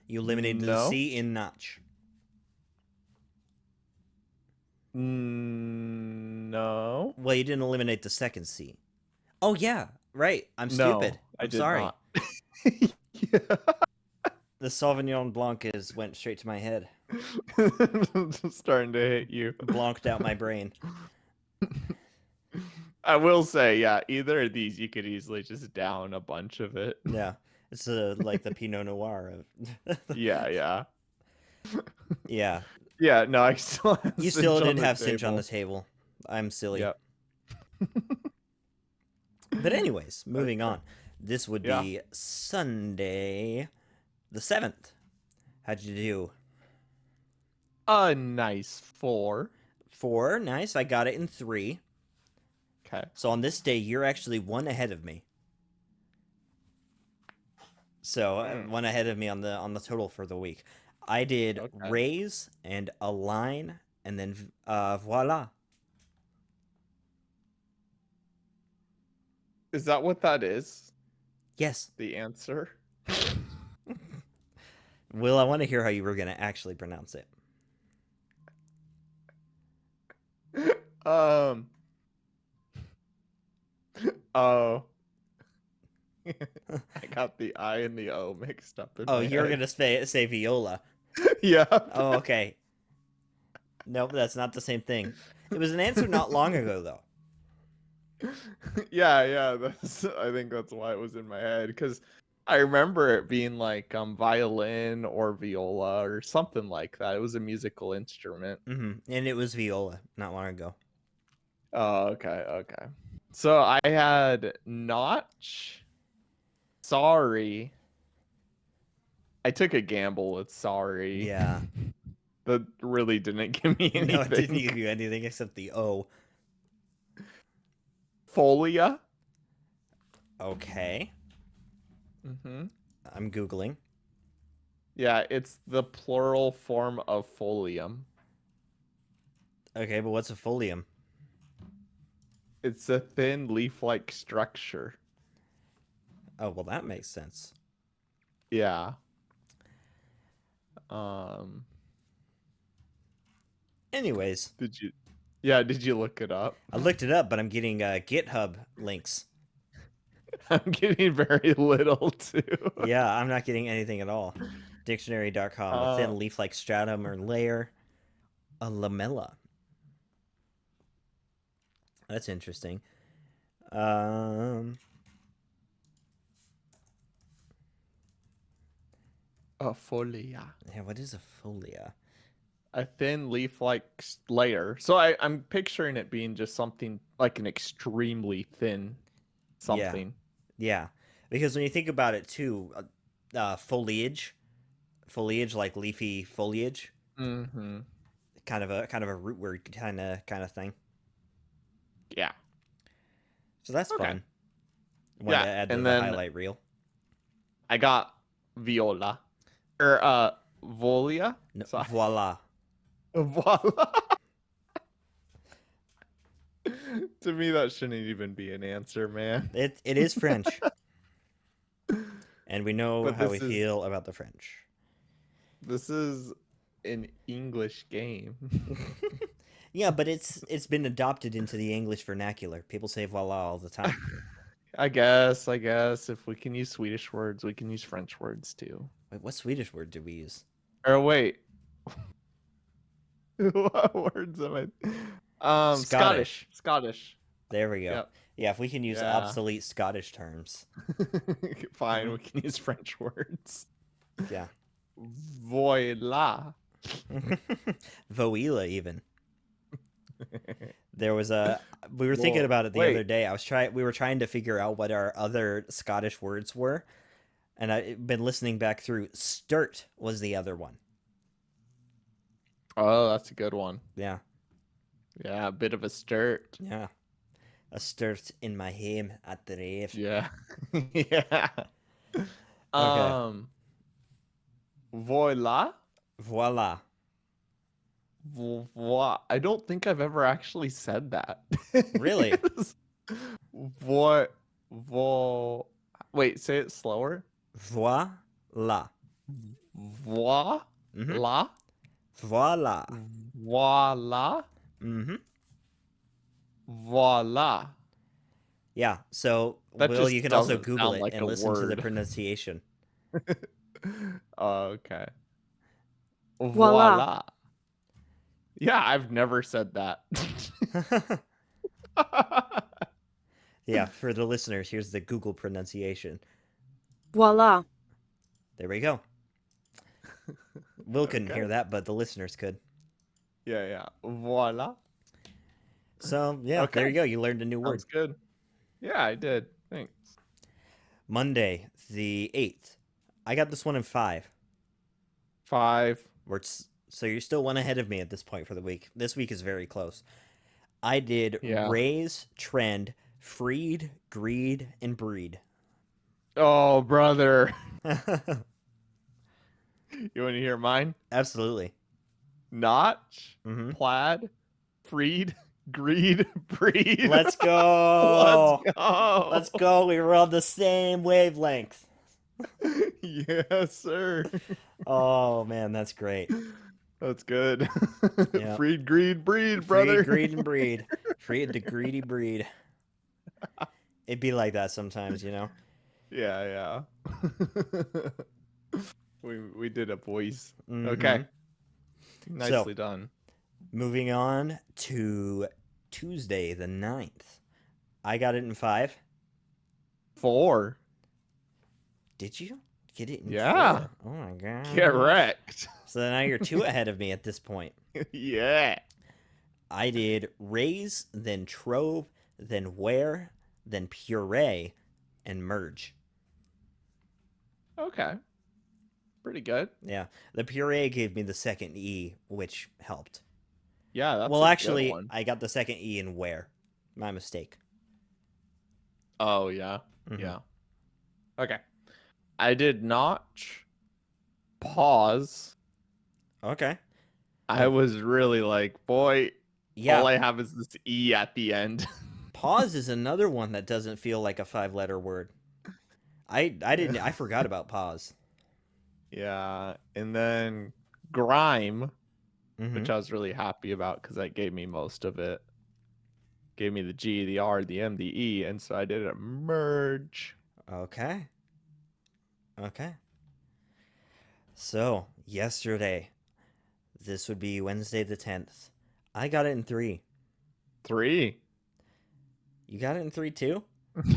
You eliminated the no, C in notch. no, Well, you didn't eliminate the second C. Oh, yeah. Right. I'm stupid. no. I I'm did sorry. not. Yeah. The Sauvignon Blanc went straight to my head. Starting to hit you. Blanced out my brain. I will say, yeah, either of these you could easily just down a bunch of it. Yeah. It's like the Pinot Noir of. Yeah, yeah. Yeah. Yeah, no, I still have You still cinch on didn't the have cinch on the table. table. I'm silly. Yep. But, anyways, moving Okay. on. This would Yeah. be Sunday the 7th. How'd you do? A nice 4. 4. Nice. I got it in 3. Okay. So on this day, you're actually 1 ahead of me. So Mm, one ahead of me on the total for the week. I did okay. raise and align, and then voila. Is that what that is? Yes. The answer? Will, I want to hear how you were going to actually pronounce it. um. Oh, I got the I and the O mixed up in Oh, my you're head. going to say viola. Yep. Oh, okay. Nope, that's not the same thing. It was an answer not long ago, though. Yeah, yeah. That's. I think that's why it was in my head because I remember it being like violin or viola or something like that. It was a musical instrument. And it was viola not long ago. Oh, okay, okay. So I had notch. Sorry. I took a gamble with sorry. Yeah. That really didn't give me No, it didn't anything. give you anything except the O. Folia. Okay. Mm-hmm. I'm Googling. Yeah, it's the plural form of folium. Okay, but what's a folium? It's a thin leaf-like structure. Oh, well, that makes sense. Yeah. Um, Anyways, did you Yeah, did you look it up? I looked it up, but I'm getting GitHub links. I'm getting very little too. Yeah, I'm not getting anything at all. Dictionary.com, a Uh, thin leaf-like stratum or layer, a lamella. That's interesting. Um, a folia. yeah, what is a folia? A thin leaf-like layer. So I'm picturing it being just something like an extremely thin Yeah, something. yeah. Because when you think about it too, foliage like leafy foliage, Mm-hmm. kind of a root word kind of thing. Yeah. So that's Okay. fun. One to Yeah. add to And the then highlight reel. I got viola. Or volia. No, Sorry. voila. Voila. To me, that shouldn't even be an answer, man. It is French, and we know But how we feel about the French. this is an English game. Yeah, but it's been adopted into the English vernacular. People say voila all the time. I guess if we can use Swedish words, we can use French words too. Wait, what Swedish word did we use? Or wait, what words am I? Scottish. Scottish. Scottish. There we go. Yep. Yeah, if we can use Yeah. obsolete Scottish terms. Fine, we can use French words. Yeah. Voila. Voila, even. There was a. We were thinking Well, about it the other wait. day. We were trying to figure out what our other Scottish words were, and I've been listening back through. Sturt was the other one. Oh, that's a good one. Yeah, Yeah, a bit of a sturt. yeah. A sturt in my home at the rave. Yeah. Yeah. Okay. Um, voila. Voila. I don't think I've ever actually said that. Really? What? Vo. Wait, say it slower. Voila. Voila. Mm-hmm. Voila. Voila. Mm-hmm. Voila. Yeah. So, That Will, you just can also doesn't Google sound it like and a listen to the word. pronunciation. Okay. Voila. Voila. Yeah, I've never said that. Yeah, for the listeners, here's the Google pronunciation. Voila. There we go. Will couldn't Okay. hear that, but the listeners could. Yeah, yeah. Voila. So, yeah, there you Okay. go. You learned a new word. Sounds good. Yeah, I did. Thanks. Monday, the 8th. I got this one in 5. 5. So you're still one ahead of me at this point for the week. This week is very close. I did Yeah. raise, trend, freed, greed, and breed. Oh, brother. You want to hear mine? Absolutely. Notch, Mm-hmm. plaid, freed, greed, breed. Let's Let's go. go. Let's go. We were on the same wavelength. Yes, sir. Oh man, that's great. That's good. Yeah. Freed, greed, breed, Freed, brother. greed, and breed. Freed the greedy breed. It'd be like that sometimes, you know? Yeah, yeah. We did a voice. Mm-hmm. Okay. So, Nicely done. moving on to Tuesday the 9th. I got it in 5. 4. Did you get it in Yeah. 4? Oh my gosh. Correct. So now you're 2 ahead of me at this point. Yeah. I did raise, then trove, then where, then puree, and merge. Okay. Pretty good. Yeah, the puree gave me the second E, which helped. Yeah, that's Well, a good actually, one. I got the second E in where. My mistake. Oh, yeah. Mm-hmm. Yeah. Okay. I did notch, pause. Okay. I Now, was really like, boy, all yeah, I have is this E at the end. pause is another one that doesn't feel like a 5-letter word. I didn't Yeah. I forgot about pause. Yeah. And then grime, Mm-hmm. which I was really happy about because that gave me most of it. Gave me the G, the R, the M, the E, and so I did a merge. Okay. Okay. So yesterday, this would be Wednesday the 10th. I got it in 3. 3. You got it in 3 too?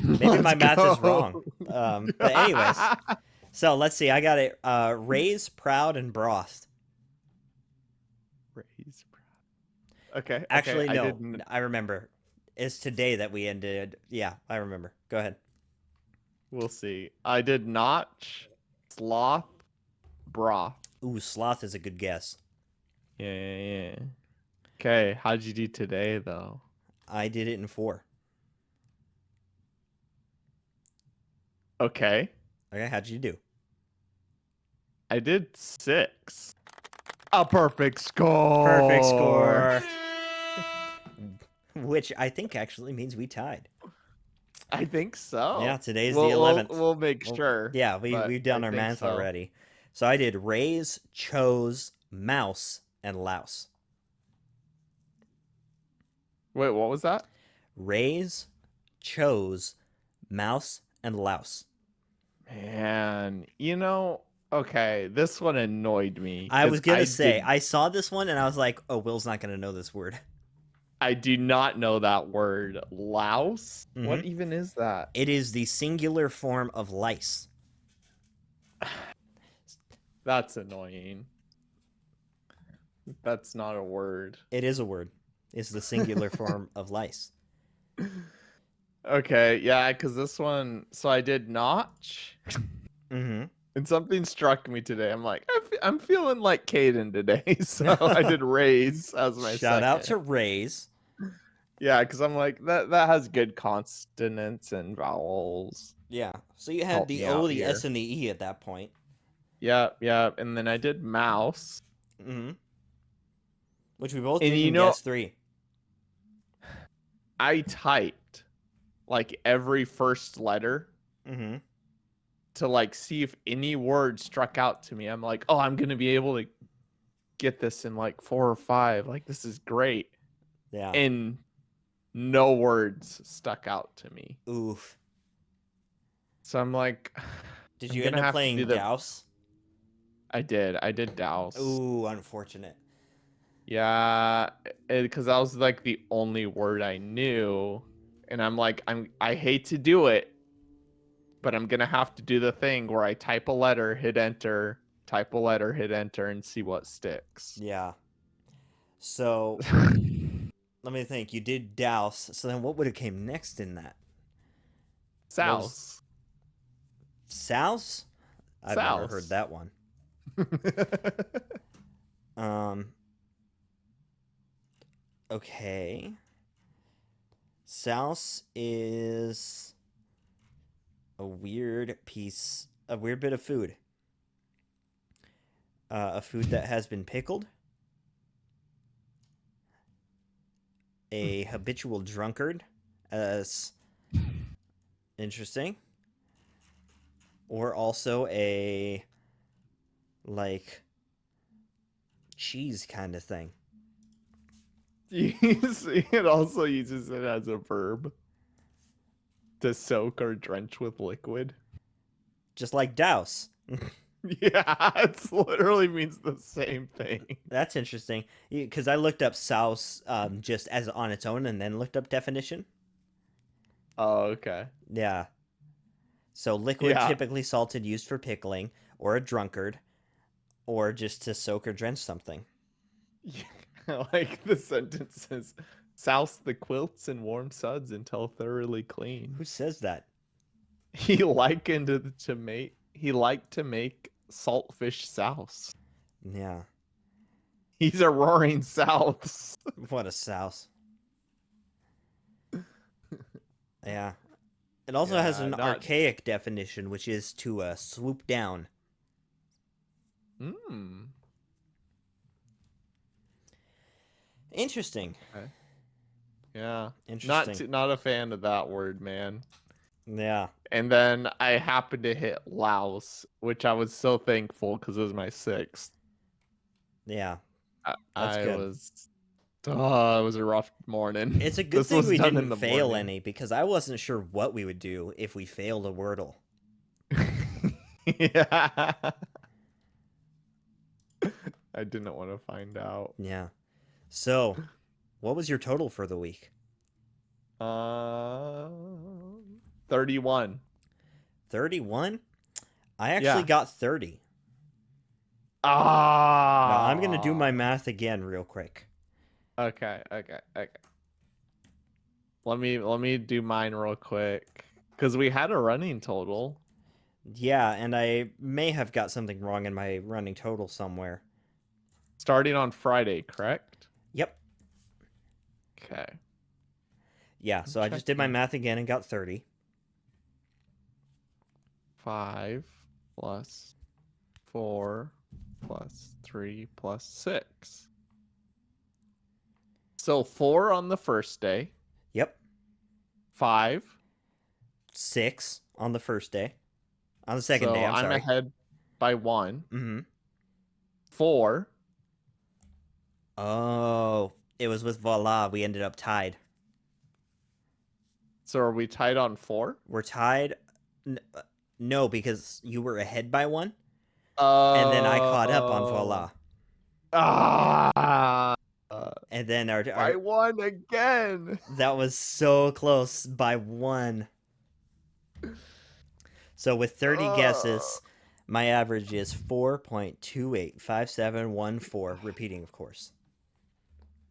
Maybe Let's my math is wrong. go. But anyways, so let's see. I got it. Raise, proud, and broth. Raise. Okay, okay. Actually, I no. didn't. I remember. It's today that we ended. Yeah, I remember. Go ahead. We'll see. I did notch, sloth, broth. Ooh, sloth is a good guess. Yeah, yeah, yeah. Okay, how'd you do today, though? I did it in 4. Okay, Okay, how'd you do? I did 6. A perfect Perfect score. score. Which I think actually means we tied. I think Yeah, so. today's the We'll 11th. we'll make Well, sure. yeah, But we've I done our think math so. already. So I did raise, chose, mouse, and louse. Wait, what was that? Raise, chose, mouse, and louse. Man, okay, this one annoyed me I because was gonna say I saw this one and I was like, "Oh, Will's not gonna know this word." I do not know that word. Louse? Mm-hmm. What even is that? It is the singular form of lice. That's annoying. That's not a word. It is a word. It's the singular form of lice. Okay, yeah, because this one, so I did notch, Mm-hmm. and something struck me today. I'm like, I'm feeling like Caden today, so I did raise as my Shout out second. to Raise. Yeah, because I'm like, that has good consonants and vowels. Yeah. So you had Help the me O, out the S, here. and the E at that point. Yeah, yeah, and then I did mouse. Mm-hmm. Which we both And did in guess 3. I typed like every first letter Mm-hmm. to like see if any word struck out to me. I'm like, oh, I'm gonna be able to get this in like 4 or 5. Like this is great. Yeah. And no words stuck out to me. Oof. So I'm like, Did I'm you end gonna up have to playing do the. Douse? I did douse. Ooh, unfortunate. Yeah, because that was like the only word I knew, and I'm like, I hate to do it, but I'm gonna have to do the thing where I type a letter, hit enter, type a letter, hit enter, and see what sticks. Yeah. So let me think. You did Douse. So then what would have came next in that? What was Souse. Souse? I've never heard Souse. that one. Um. Okay. Souse is. A weird bit of food. A food that has been pickled. A habitual drunkard. As interesting. Or also a like cheese kind of thing. It also uses it as a verb to soak or drench with liquid. Just like douse. Yeah, it literally means the same thing. That's interesting. Because I looked up souse just as on its own and then looked up definition. Oh, okay. Yeah. So liquid, Yeah. typically salted, used for pickling, or a drunkard, or just to soak or drench something. Like the sentence says, souse the quilts in warm suds until thoroughly clean. Who says that? He liked to make saltfish souse. Yeah. He's a roaring souse. What a souse. Yeah. It also has an archaic definition, which is to swoop down. Interesting. Okay. Yeah. Interesting. Not a fan of that word, man. Yeah. And then I happened to hit louse, which I was so thankful because it was my 6th. Yeah. I good. was. Oh, it was a rough morning. It's a good thing we didn't fail morning. any, because I wasn't sure what we would do if we failed a Wordle. Yeah. I didn't want to find out. Yeah. So, what was your total for the week? 31. 31? I actually got 30. Ah. Now, I'm going to do my math again real quick. Okay. Let me do mine real quick because we had a running total. Yeah, and I may have got something wrong in my running total somewhere. Starting on Friday, correct? Yep. Okay. Yeah, so I just did my math again and got 30. 5 plus 4 plus 3 plus 6. So 4 on the first day. Yep. 5. 6 on the first day. On the second day, I'm sorry. I'm ahead by 1. Mm-hmm. 4. Oh, it was with voila. We ended up tied. So are we tied on 4? We're tied. No, because you were ahead by 1. And then I caught up on voila. And then I won again. That was so close, by 1. So with 30 guesses, my average is 4.285714, repeating, of course.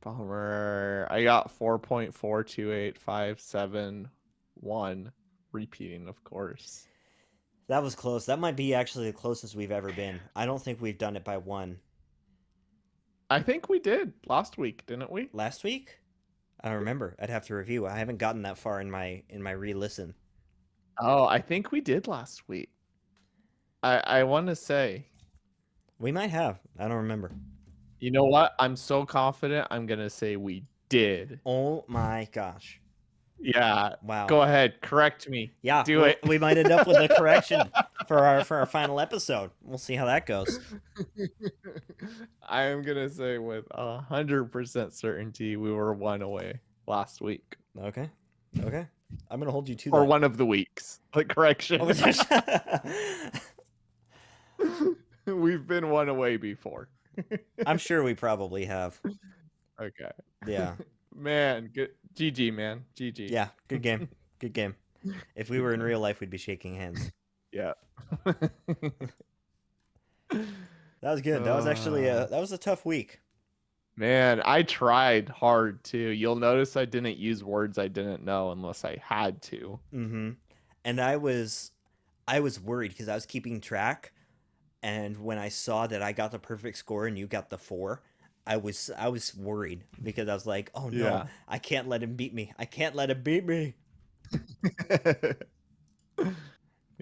Bummer. I got 4.428571, repeating, of course. That was close. That might be actually the closest we've ever been. I don't think we've done it by 1. I think we did last week, didn't we? Last week? I don't remember. I'd have to review. I haven't gotten that far in my re-listen. Oh, I think we did last week. I want to say. We might have. I don't remember. You know what? I'm so confident I'm going to say we did. Oh my gosh. Yeah. Wow. Go ahead. Correct me. Yeah. Do it. We might end up with a correction for our final episode. We'll see how that goes. I am going to say with 100% certainty we were 1 away last week. Okay. I'm going to hold you to or that. one of the weeks. Like correction. We've been 1 away before. I'm sure we probably have. Okay. Yeah. Man, good. GG, man. GG. Yeah, good game. Good game. If we were in real life, we'd be shaking hands. Yeah. That was good. That was actually that was a tough week. Man, I tried hard too. You'll notice I didn't use words I didn't know unless I had to. Mm-hmm. And I was worried because I was keeping track, and when I saw that I got the perfect score and you got the 4, I was worried because I was like, oh no, Yeah. I can't let him beat me. I can't let him beat me.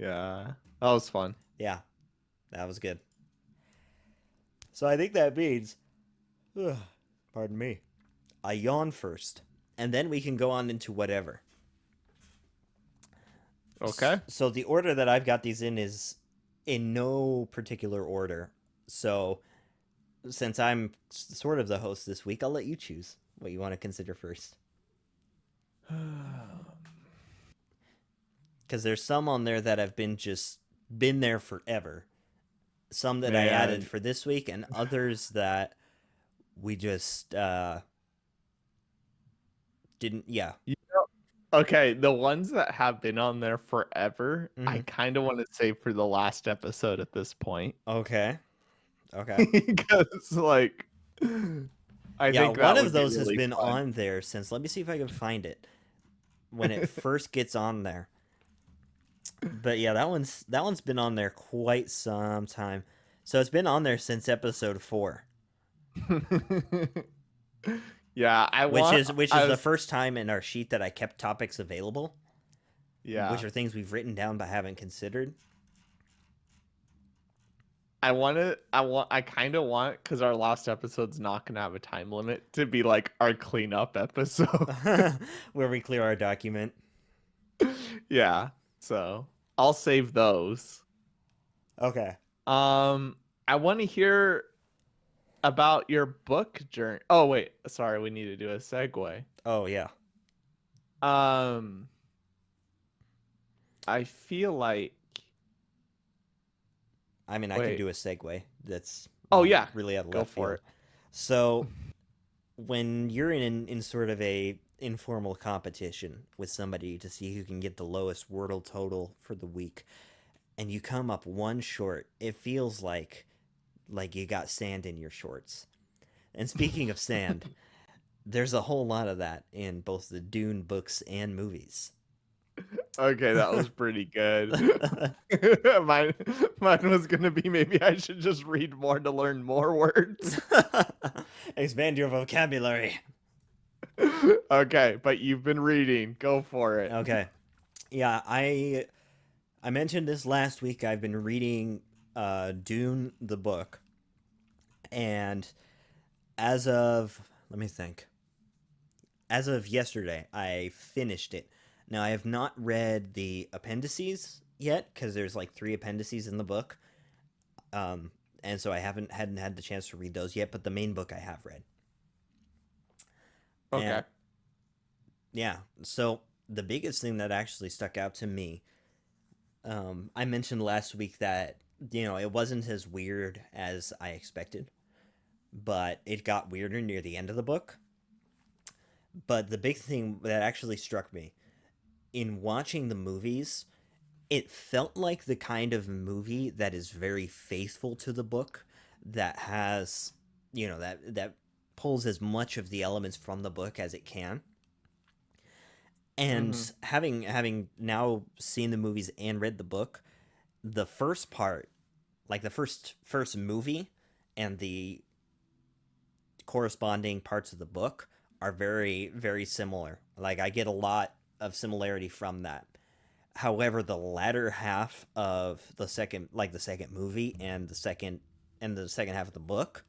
Yeah, that was fun. Yeah, that was good. So I think that means, pardon me, I yawn first, and then we can go on into whatever. Okay. So the order that I've got these in is in no particular order. So since I'm sort of the host this week, I'll let you choose what you want to consider first. Because there's some on there that have been there forever. Some that I added Man, for this week, and others that we just didn't. Yeah. you know, okay, the ones that have been on there forever, I Hmm. kind of want to save for the last episode at this point. Okay. Okay. Because, like, I Yeah, think one that of would be those has really been fun. on there since. Let me see if I can find it when it first gets on there. But yeah, that one's been on there quite some time. So it's been on there since episode 4, Yeah, which is I the was, first time in our sheet that I kept topics available, which yeah, are things we've written down but haven't considered. I kind of want, because our last episode's not going to have a time limit, to be like our cleanup episode. Where we clear our document. Yeah, so I'll save those. Okay. I want to hear about your book journey. Oh, wait, sorry, we need to do a segue. Oh yeah. Um, I feel like, I mean, I can wait, do a segue. That's oh, yeah, really out of go left for field. it. So when you're in sort of a informal competition with somebody to see who can get the lowest Wordle total for the week, and you come up one short, it feels like you got sand in your shorts. And speaking of sand, there's a whole lot of that in both the Dune books and movies. Okay, that was pretty good. mine, mine was gonna be maybe I should just read more to learn more words. Expand your vocabulary. Okay, but you've been reading. Go for it. Okay. Yeah, I mentioned this last week. I've been reading Dune the book, and as of let me think. As of yesterday, I finished it. Now I have not read the appendices yet because there's like 3 appendices in the book, um, and so I hadn't had the chance to read those yet. But the main book I have read, and Okay. yeah. So the biggest thing that actually stuck out to me, I mentioned last week that it wasn't as weird as I expected, but it got weirder near the end of the book. But the big thing that actually struck me in watching the movies, it felt like the kind of movie that is very faithful to the book, that has, that pulls as much of the elements from the book as it can. And Mm-hmm. having now seen the movies and read the book, the first part, like the first movie and the corresponding parts of the book are very very similar. Like I get a lot of similarity from that. However, the latter half of the second movie and the second half of the book,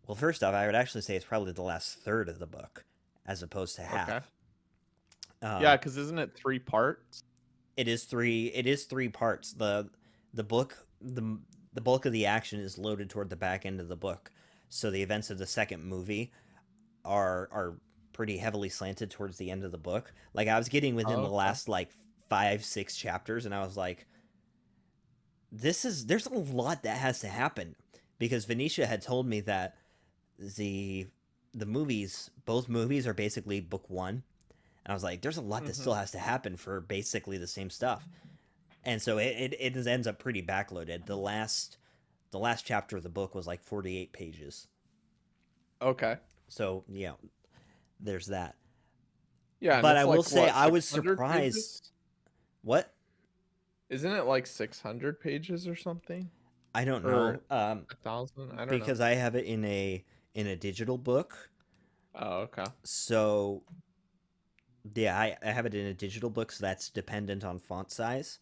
well, first off, I would actually say it's probably the last third of the book as opposed to Okay. half. Yeah, Um, because isn't it 3 parts? it is three. It is 3 parts. The book the bulk of the action is loaded toward the back end of the book, so the events of the second movie are pretty heavily slanted towards the end of the book. Like I was getting within the Oh, okay. last like 5-6 chapters, and I was like, there's a lot that has to happen, because Venetia had told me that the both movies are basically book one, and I was like, there's a lot that Mm-hmm. still has to happen for basically the same stuff, and so it ends up pretty backloaded. The last chapter of the book was like 48 pages, Okay. so there's that. Yeah, and But I it's will like say what, I was 600 surprised. pages? What? Isn't it like 600 pages or something? I don't know. Or 1,000? I don't know. Because I have it in a digital book. Oh, okay. So Yeah, I have it in a digital book, so that's dependent on font size.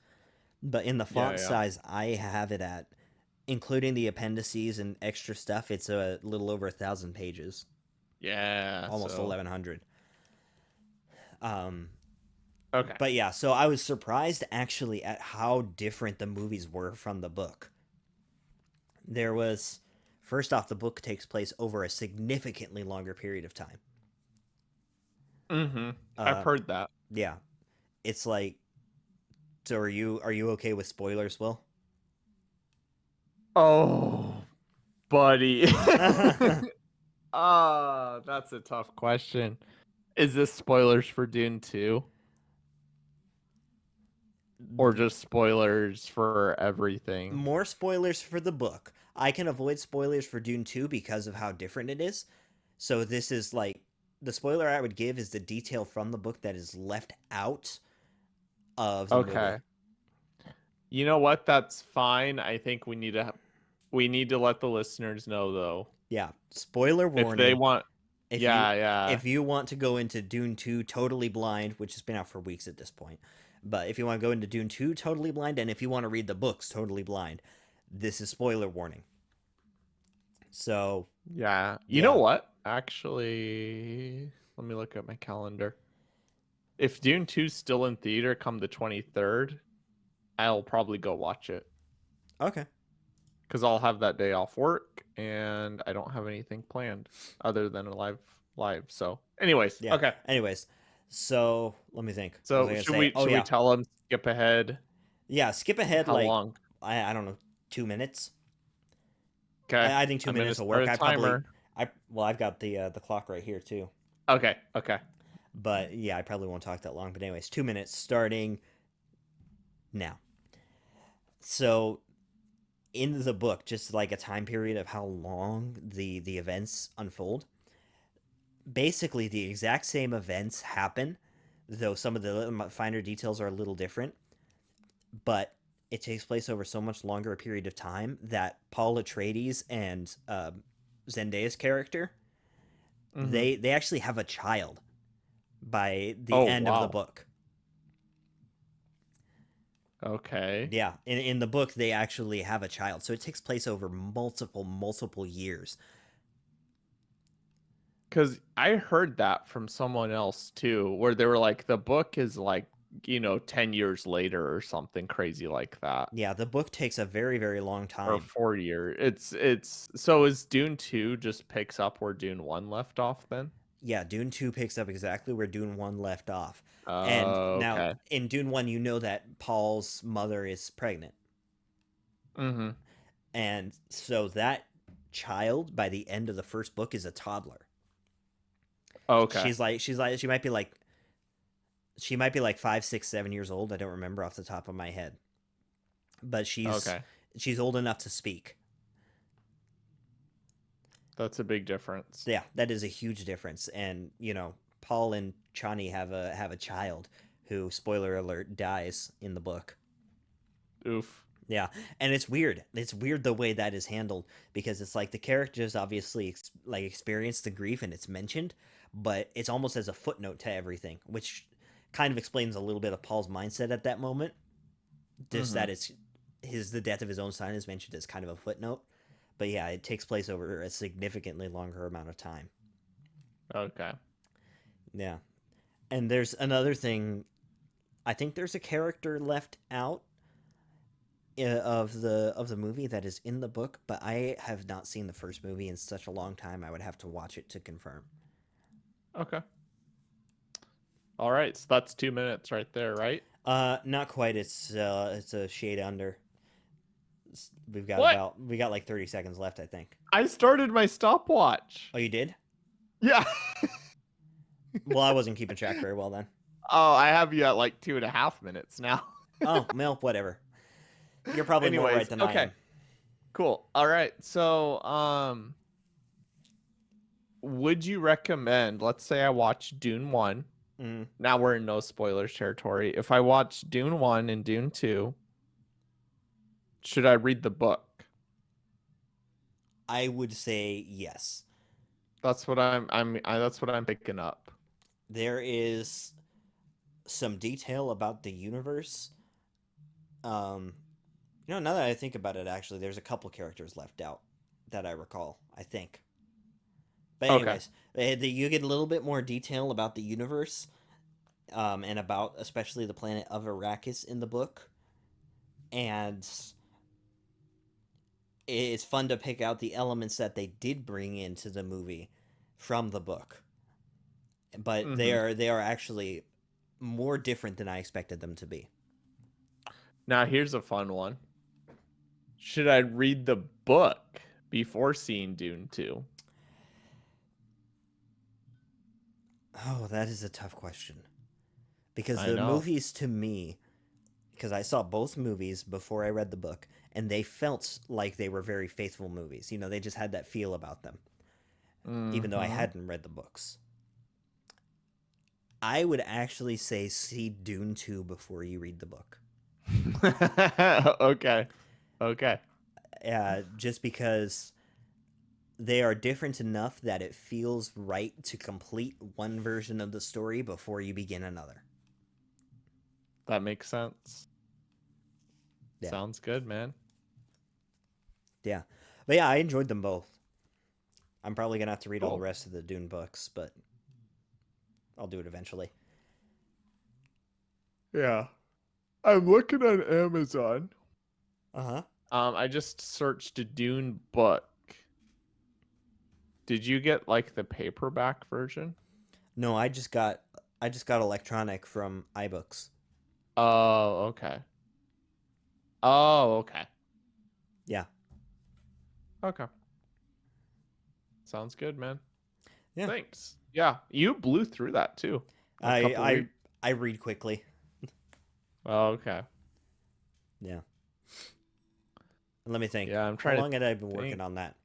But in the Yeah, font yeah. size I have it at, including the appendices and extra stuff, it's a little over 1,000 pages, Yeah, almost so 1,100. Um, okay. but yeah, so I was surprised actually at how different the movies were from the book. There was, first off, the book takes place over a significantly longer period of time. Mm-hmm. I've Uh, heard that. yeah, it's like, so are you okay with spoilers, Will? Oh, buddy. Ah, that's a tough question. Is this spoilers for Dune 2 or just spoilers for everything? More spoilers for the book. I can avoid spoilers for Dune 2 because of how different it is. So this is like the spoiler I would give is the detail from the book that is left out of the Okay. movie. You know what? That's fine. I think we need to let the listeners know though. Yeah, spoiler If they warning. want If you Yeah, yeah. if you want to go into Dune 2 totally blind, which has been out for weeks at this point, but if you want to go into Dune 2 totally blind and if you want to read the books totally blind, this is spoiler warning. So, Yeah. You know yeah. what? Actually, let me look at my calendar. If Dune 2's still in theater come the 23rd, I'll probably go watch it Okay. because I'll have that day off work and I don't have anything planned other than a live. So, anyways, Yeah. okay. Anyways, so let me think. What was I So gonna should say? we Oh should we yeah, tell them skip ahead? yeah. Skip ahead How like long? I don't know 2 minutes. Okay, I think two I'm gonna minutes will start work. a timer. I've got the clock right here too. Okay, okay. But yeah, I probably won't talk that long. But anyways, 2 minutes starting now. So in the book, just like a time period of how long the events unfold. Basically, the exact same events happen, though some of the finer details are a little different. But it takes place over so much longer a period of time that Paul Atreides and Zendaya's character Mm-hmm. they actually have a child by the Oh end of the wow. book. Okay. Yeah, in the book they actually have a child, so it takes place over multiple years. Because I heard that from someone else too, where they were like, the book is like, 10 years later or something crazy like that. Yeah, the book takes a very long Or time. 4 year. It's so is Dune 2 just picks up where Dune 1 left off then? Yeah, Dune 2 picks up exactly where Dune 1 left off. And now Okay. in Dune 1 you know that Paul's mother is pregnant. Mm-hmm. And so that child by the end of the first book is a toddler. Okay. She might be like 5, 6, 7 years old. I don't remember off the top of my head, but she's Okay. she's old enough to speak. That's a big difference. Yeah, that is a huge difference. And Paul and Chani have a child who, spoiler alert, dies in the book. Oof. Yeah, and it's weird. It's weird the way that is handled because it's like the characters obviously experience the grief and it's mentioned, but it's almost as a footnote to everything, which kind of explains a little bit of Paul's mindset at that moment. Just Mm-hmm. that it's the death of his own son is mentioned as kind of a footnote. But yeah, it takes place over a significantly longer amount of time. Okay. Yeah, and there's another thing. I think there's a character left out of the movie that is in the book, but I have not seen the first movie in such a long time. I would have to watch it to confirm. Okay. All right. So that's 2 minutes right there, right? Not quite. It's a shade under. What? We got like 30 seconds left, I think. I started my stopwatch. Oh, you did? Yeah. Well, I wasn't keeping track very well then. Oh, I have you at like 2.5 minutes now. Oh, well, whatever. You're probably more right Anyways, than I okay. am. Cool. All right. So, would you recommend, let's say I watch Dune 1. Mm, Now we're in no spoilers territory. If I watch Dune 1 and Dune 2, should I read the book? I would say yes. That's what I'm picking up. There is some detail about the universe. Um, now that I think about it, actually, there's a couple characters left out that I recall. I think. But Okay. anyways, you get a little bit more detail about the universe, and about especially the planet of Arrakis in the book, and it's fun to pick out the elements that they did bring into the movie from the book. But they Mm-hmm. are actually more different than I expected them to be. Now here's a fun one. Should I read the book before seeing Dune 2? Oh, that is a tough question. Because I the know. movies to me, because I saw both movies before I read the book, and they felt like they were very faithful movies. They just had that feel about them, even though I Mm-hmm. hadn't read the books. I would actually say see Dune 2 before you read the book. Okay. Okay. Just because they are different enough that it feels right to complete one version of the story before you begin another. That makes sense. Yeah. Sounds good, man. Yeah. But yeah, I enjoyed them both. I'm probably going to have to read all the Cool. rest of the Dune books, but I'll do it eventually. Yeah. I'm looking on Amazon. Uh huh. I just searched a Dune book. Did you get like the paperback version? No, I just got electronic from iBooks. Oh, okay. Oh, okay. Yeah. Okay. Sounds good, man. Yeah. Thanks. Yeah, you blew through that too. In a I couple I weeks. I read quickly. Oh, okay. Yeah. Let me think. Yeah, I'm How trying to long had I been working think. on that?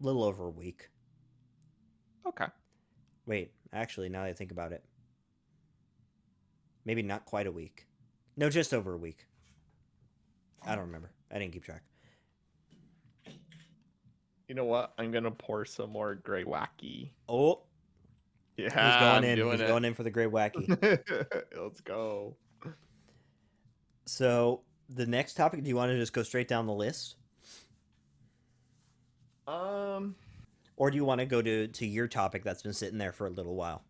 A little over a week. Okay. Wait, actually, now that I think about it, maybe not quite a week. No, just over a week. I don't remember. I didn't keep track. You know what? I'm gonna pour some more gray wacky. Oh, he's Yeah, going I'm in. doing He's it. going in for the great wacky. Let's go. So the next topic, do you want to just go straight down the list, Um, or do you want to go to your topic that's been sitting there for a little while?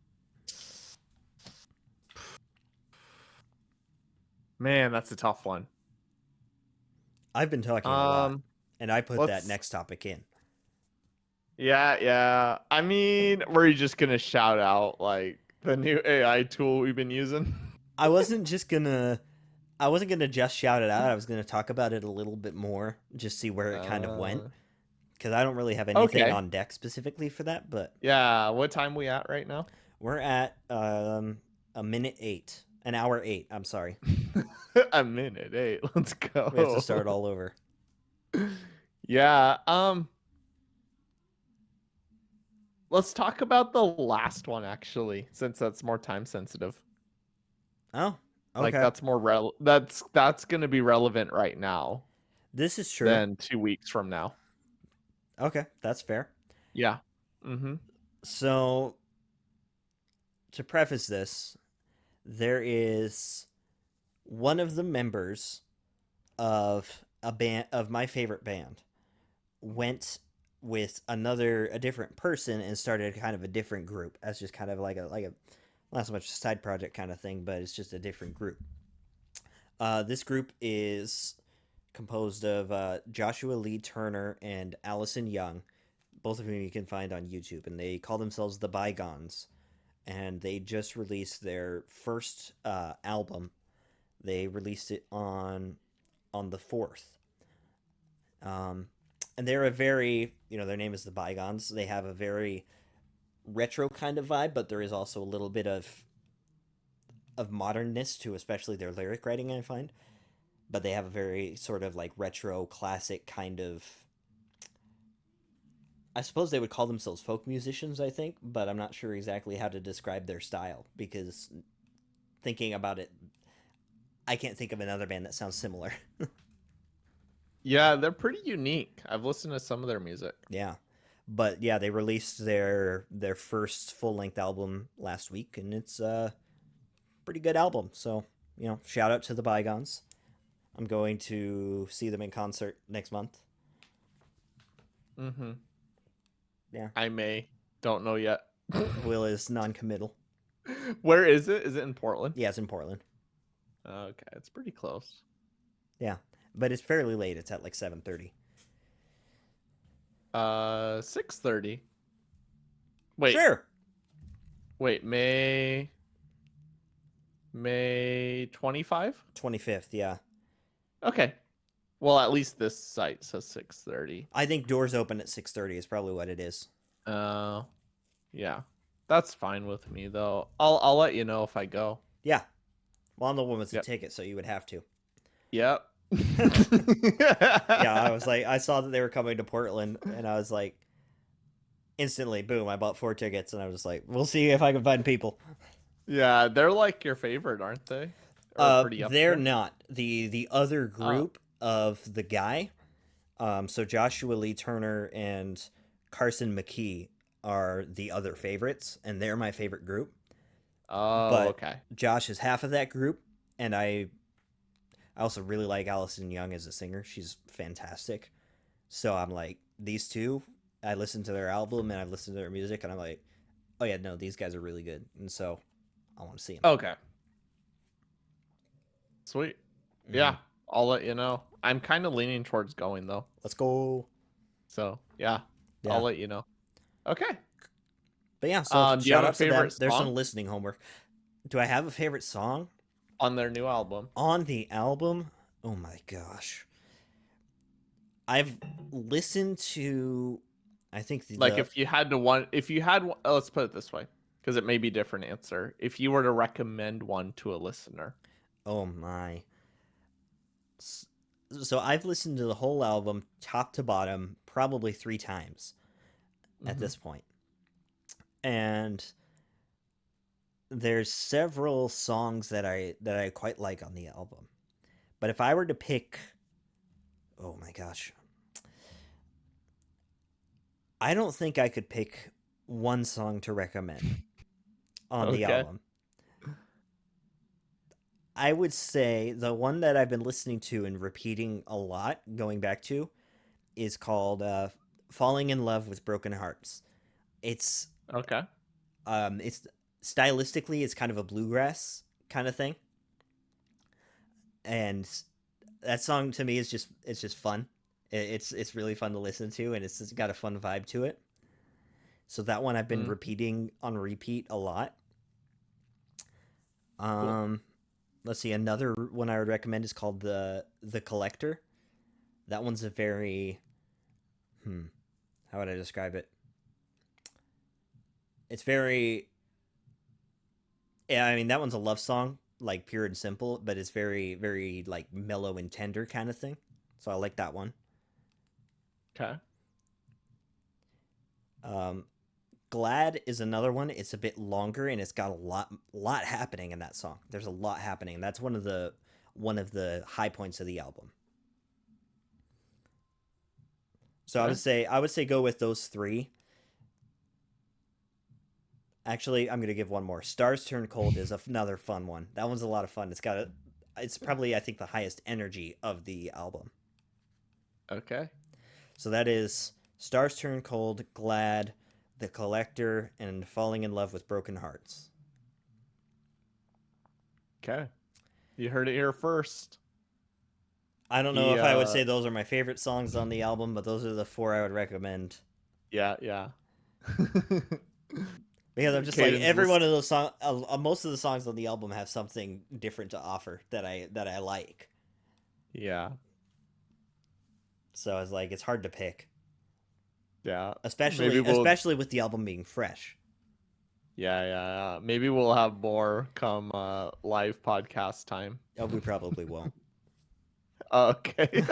man, that's a tough one. I've been talking a lot, Um, and I put that let's. next topic in. Yeah. I mean, we're just gonna shout out like the new AI tool we've been using. I wasn't just gonna. I wasn't gonna just shout it out. I was gonna talk about it a little bit more, just see where it kind of went, Uh, because I don't really have anything okay. on deck specifically for that. But Yeah. What time we at right now? we're at a minute 8, an hour 8. I'm sorry. A minute. Hey, let's We have to go. start all over. Yeah. Let's talk about the last one actually, since that's more time sensitive. Oh, Like okay. that's more that's gonna be relevant right now This is true. than 2 weeks from now. Okay, that's fair. Yeah. Mm-hmm. So to preface this, there is one of the members of my favorite band went with a different person and started kind of a different group as just kind of like a not so much a side project kind of thing, but it's just a different group. This group is composed of Joshua Lee Turner and Allison Young, both of whom you can find on YouTube, and they call themselves the Bygones. And they just released their first album. They released it on the 4th. Um, and they're a very, their name is the Bygones. They have a very retro kind of vibe, but there is also a little bit of modernness to especially their lyric writing, I find. But they have a very sort of like retro classic kind of, I suppose they would call themselves folk musicians, I think, but I'm not sure exactly how to describe their style because thinking about it, I can't think of another band that sounds similar. Yeah, they're pretty unique. I've listened to some of their music. Yeah. But yeah, they released their first full-length album last week, and it's pretty good album. So, shout out to the Bygones. I'm going to see them in concert next month. Mm-hmm. Yeah. I may. Don't know yet. Will is non-committal. Where is it? Is it in Portland? Yeah, it's in Portland. Okay, it's pretty close. Yeah, but it's fairly late. It's at like 7:30. 6:30. Wait. Sure. Wait, May 25? 25th, yeah. Okay. Well, at least this site says 6:30. I think doors open at 6:30 is probably what it is. Yeah. That's fine with me though. I'll let you know if I go. Yeah. Well, I'm the one with the Yep. ticket, so you would have to. Yep. Yeah, I was like, I saw that they were coming to Portland, and I was like, instantly, boom, I bought 4 tickets, and I was just like, we'll see if I can find people. Yeah, they're like your favorite, aren't they? Or pretty up They're there? not. The other group of the guy, so Joshua Lee Turner and Carson McKee are the other favorites, and they're my favorite group. Oh, But okay. Josh is half of that group, and I also really like Allison Young as a singer. She's fantastic. So I'm like, these two, I listened to their album and I've listened to their music, and I'm like, oh yeah, no, these guys are really good, and so I want to see them. Okay. Sweet. Yeah, I'll let you know. I'm kind of leaning towards going though. Let's go. So yeah, Yeah. I'll let you know. Okay. But yeah, so Do you have shout a out to them. favorite There's some song? listening homework. Do I have a favorite song On their new album. on the album? Oh my gosh. I've listened to, I think Like if you had one, let's put it this way, because it may be a different answer. If you were to recommend one to a listener. oh my. So I've listened to the whole album top to bottom probably 3 times at Mhm. this point. And there's several songs that I quite like on the album. But if I were to pick, oh my gosh, I don't think I could pick one song to recommend on the Okay. album. I would say the one that I've been listening to and repeating a lot, going back to, is called "Falling in Love with Broken Hearts." It's Okay. it's stylistically, it's kind of a bluegrass kind of thing, and that song to me is just fun. It's really fun to listen to, and it's got a fun vibe to it. So that one I've been repeating on repeat a lot. Cool. Let's see, another one I would recommend is called the Collector. That one's a very how would I describe it? It's very, yeah, I mean, that one's a love song, like pure and simple, but it's very, very like mellow and tender kind of thing. So I like that one. Okay. Glad is another one. It's a bit longer and it's got a lot happening in that song. There's a lot happening. That's one of the high points of the album. So Okay. I would say go with those 3. Actually, I'm gonna give one more. Stars Turn Cold is another fun one. That one's a lot of fun. It's probably, I think, the highest energy of the album. Okay. So that is Stars Turn Cold, Glad, The Collector, and Falling in Love with Broken Hearts. Okay. You heard it here first. I don't know if I would say those are my favorite songs on the album, but those are the 4 I would recommend. Yeah, yeah. Because I'm just like, every one of those songs, most of the songs on the album have something different to offer that I like. Yeah. So it's like, it's hard to pick. Yeah. Especially with the album being fresh. Yeah. Maybe we'll have more come live podcast time. Oh, we probably won't. Okay.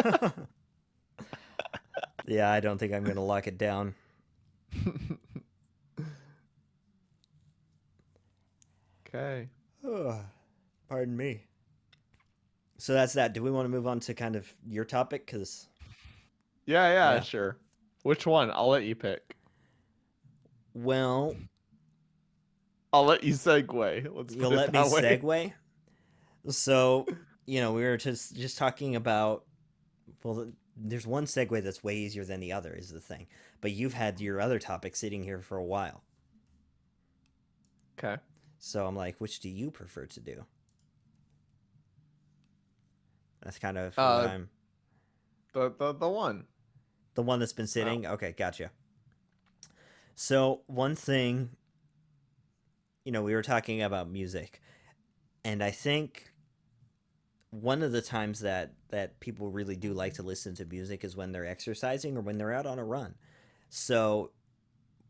Yeah, I don't think I'm going to lock it down. Okay. Pardon me. So that's that. Do we want to move on to kind of your topic? Because Yeah, sure. Which one? I'll let you pick. well, I'll let you segue. Let's You'll put it let me that way. segue. So, we were just talking about. Well, there's one segue that's way easier than the other, is the thing. But you've had your other topic sitting here for a while. Okay. So I'm like, which do you prefer to do? That's kind of what Uh, I'm. the one. The one that's been sitting? Okay, gotcha. So, one thing, we were talking about music. And I think one of the times that people really do like to listen to music is when they're exercising or when they're out on a run. So,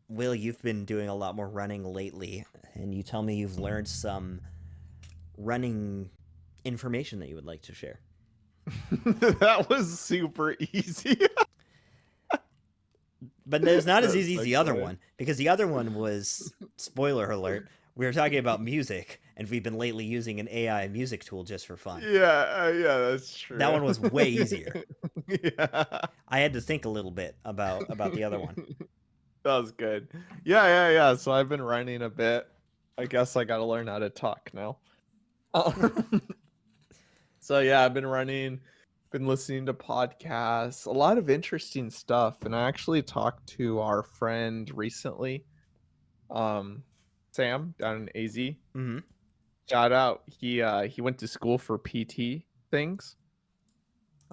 Will, you've been doing a lot more running lately, and you tell me you've learned some running information that you would like to share. That was super easy. But it's not as That's easy as so the other funny. one, because the other one was, spoiler alert, we were talking about music, and we've been lately using an AI music tool just for fun. Yeah, that's That true. one was way easier. Yeah. I had to think a little bit about the other one. That was good. Yeah. So I've been running a bit. I guess I got to learn how to talk now. So yeah, I've been running, been listening to podcasts, a lot of interesting stuff. And I actually talked to our friend recently, Sam down in AZ. Mm-hmm. Shout out. He went to school for PT things,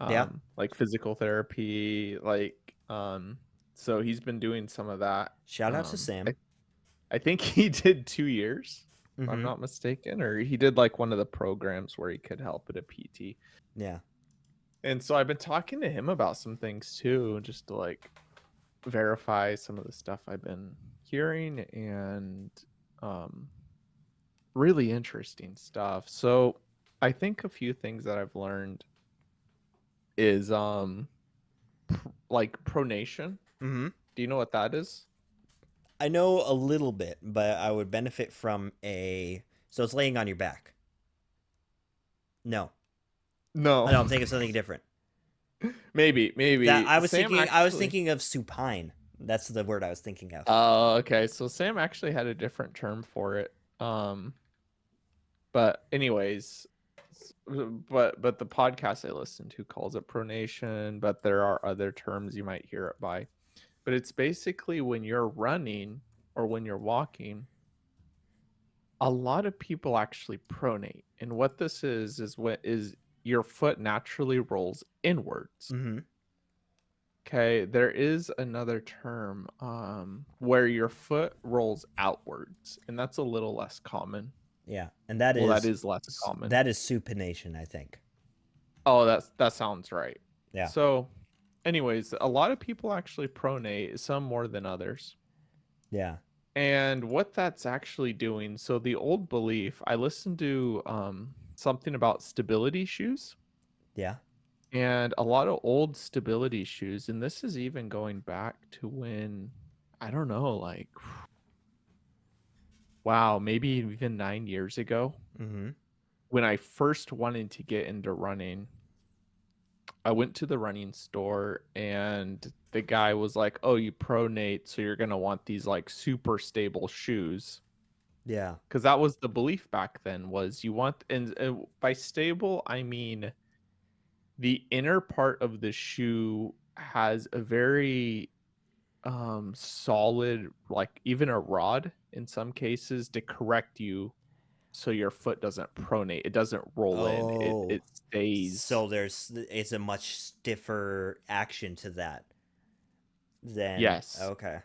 Yeah. like physical therapy, so he's been doing some of that. Shout out to Sam. I think he did 2 years, if I'm Mm-hmm. not mistaken, or he did like one of the programs where he could help at a PT. Yeah. And so I've been talking to him about some things too, just to like verify some of the stuff I've been hearing, and really interesting stuff. So I think a few things that I've learned is like pronation. Mm-hmm. Do you know what that is? I know a little bit, but I would benefit from a. So it's laying on your back. No. No. I know. I'm thinking of something different. maybe I was Sam thinking. I was actually. thinking of supine. That's the word I was thinking of. Oh, okay. So Sam actually had a different term for it. But anyways, but the podcast I listen to calls it pronation, but there are other terms you might hear it by. But it's basically when you're running or when you're walking, a lot of people actually pronate. And what this is what is your foot naturally rolls inwards. Mm-hmm. Okay, there is another term where your foot rolls outwards, and that's a little less common. Yeah, and that Well, that is is less common. that is supination, I think. Oh, that sounds right. Yeah. So, anyways, a lot of people actually pronate, some more than others. Yeah. And what that's actually doing, so the old belief, I listened to something about stability shoes, Yeah. and a lot of old stability shoes, and this is even going back to when, I don't know, like, wow, maybe even 9 years ago, Mm-hmm. when I first wanted to get into running. I went to the running store and the guy was like, "Oh, you pronate, so you're gonna want these like super stable shoes." Yeah. Because that was the belief back then, was you want, and by stable I mean the inner part of the shoe has a very solid, like even a rod in some cases, to correct you so your foot doesn't pronate. It doesn't roll in. It Oh. it stays. So it's a much stiffer action to that than Yes. okay.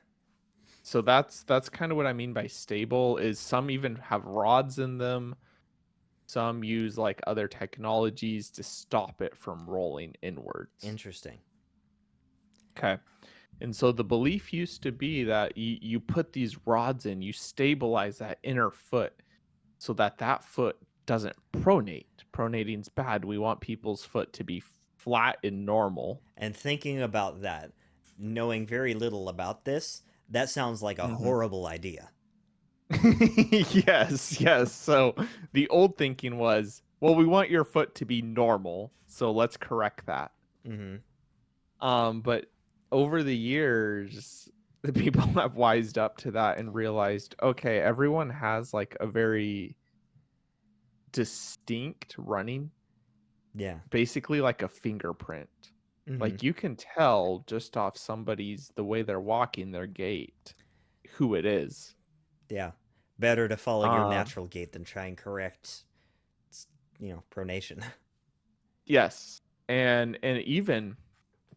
So that's kind of what I mean by stable, is some even have rods in them. Some use like other technologies to stop it from rolling inwards. Interesting. Okay. And so the belief used to be that you put these rods in, you stabilize that inner foot so that that foot doesn't pronate. Pronating's bad. We want people's foot to be flat and normal. And thinking about that, knowing very little about this, that sounds like a Mhm. horrible idea. Yes. So the old thinking was, well, we want your foot to be normal, so let's correct that. Mm-hmm. But over the years, the people have wised up to that and realized, okay, everyone has like a very distinct running, Yeah. basically like a fingerprint. Mm-hmm. Like you can tell just off somebody's the way they're walking, their gait, who it is. Yeah. Better to follow your Uh natural gait than try and correct, pronation. yes. And even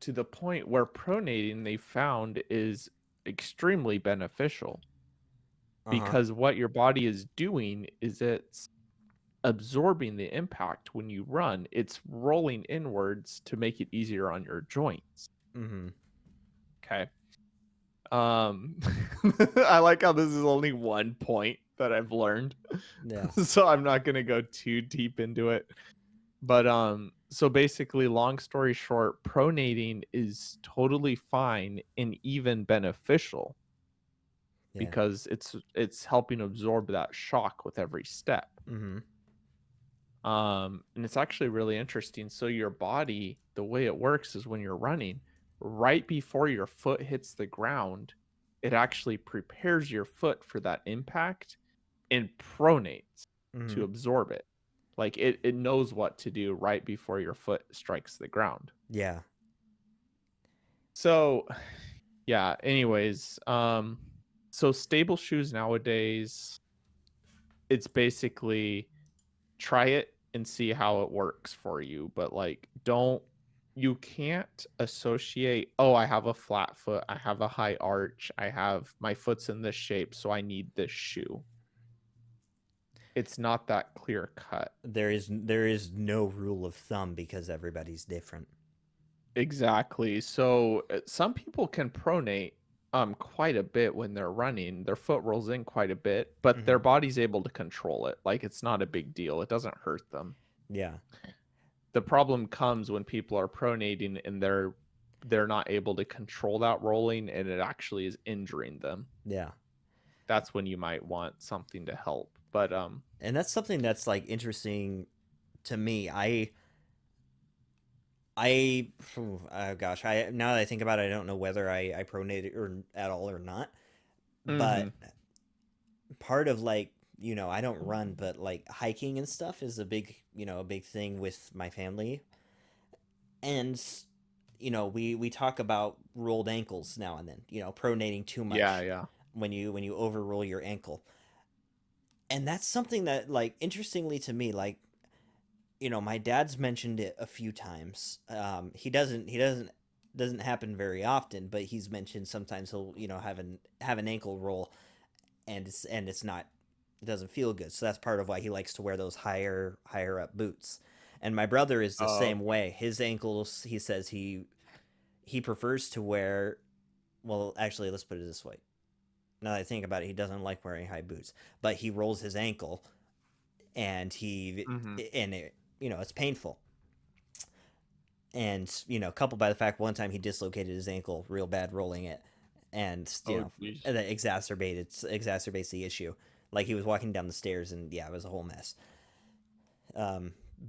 to the point where pronating they found is extremely beneficial Uh-huh. because what your body is doing is it's absorbing the impact when you run. It's rolling inwards to make it easier on your joints. Mm-hmm. Okay. Um I like how this is only one point that I've learned. Yeah. So I'm not going to go too deep into it. But so basically long story short, pronating is totally fine and even beneficial Yeah. because it's helping absorb that shock with every step. Mm-hmm. And it's actually really interesting. So your body, the way it works is when you're running, right before your foot hits the ground, it actually prepares your foot for that impact and pronates Mm-hmm. to absorb it. Like it knows what to do right before your foot strikes the ground. Yeah. So yeah, anyways, so stable shoes nowadays, it's basically try it and see how it works for you, but like don't you can't associate, oh, I have a flat foot, I have a high arch, I have my foot's in this shape, so I need this shoe. It's not that clear cut. There is no rule of thumb because everybody's different. Exactly. So some people can pronate quite a bit when they're running. Their foot rolls in quite a bit, but Mm-hmm. their body's able to control it. Like it's not a big deal. It doesn't hurt them. Yeah. The problem comes when people are pronating and they're not able to control that rolling and it actually is injuring them. Yeah. That's when you might want something to help. But And that's something that's like interesting to me. Oh gosh, I now that I think about it, I don't know whether I pronated or at all or not. But mhm. part of like, I don't run, but like hiking and stuff is a big thing with my family. And we talk about rolled ankles now and then, pronating too Yeah, much yeah. when you over roll your ankle. And that's something that, like, interestingly to me, like, my dad's mentioned it a few times. He doesn't happen very often, but he's mentioned sometimes he'll have an ankle roll, and it's not, it doesn't feel good. So that's part of why he likes to wear those higher up boots. And my brother is the Oh, same way. His ankles, he says he prefers to wear. Well, actually, let's put it this way. Now that I think about it, he doesn't like wearing high boots, but he rolls his ankle, and mhm. it's painful. And coupled by the fact one time he dislocated his ankle real bad rolling it, and Oh, geez. that exacerbates the issue. Like, he was walking down the stairs, and yeah, it was a whole mess.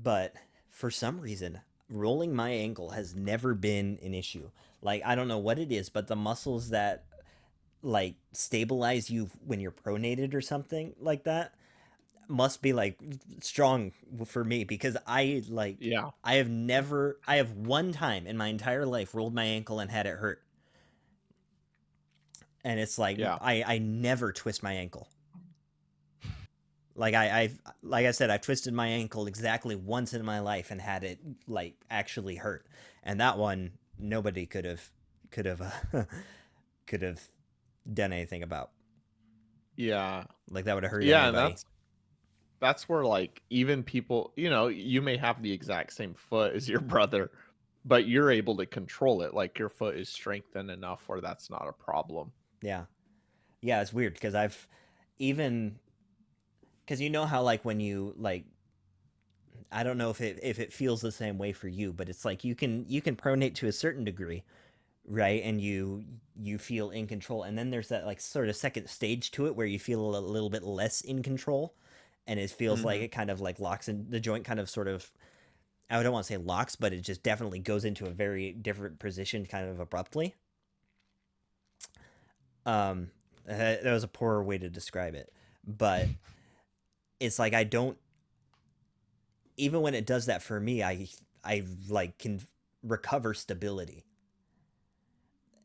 But for some reason, rolling my ankle has never been an issue. Like, I don't know what it is, but the muscles that like stabilize you when you're pronated or something like that must be like strong for me, because Yeah, I have one time in my entire life rolled my ankle and had it hurt. And it's like, yeah. I never twist my ankle. Like I said, I've twisted my ankle exactly once in my life and had it like actually hurt. And that one nobody could have could have done anything about. Yeah. Like, that would have hurt Yeah, and anybody. that's where like even people, you may have the exact same foot as your brother, but you're able to control it. Like your foot is strengthened enough where that's not a problem. Yeah. Yeah, it's weird because I've even because how, like, when you like, I don't know if it feels the same way for you, but it's like you can pronate to a certain degree, right? And you feel in control, and then there's that like sort of second stage to it where you feel a little bit less in control, and it feels like Mhm. it kind of like locks in the joint, kind of sort of, I don't want to say locks, but it just definitely goes into a very different position kind of abruptly. That was a poor way to describe it, but it's like I don't, even when it does that for me, I like can recover stability,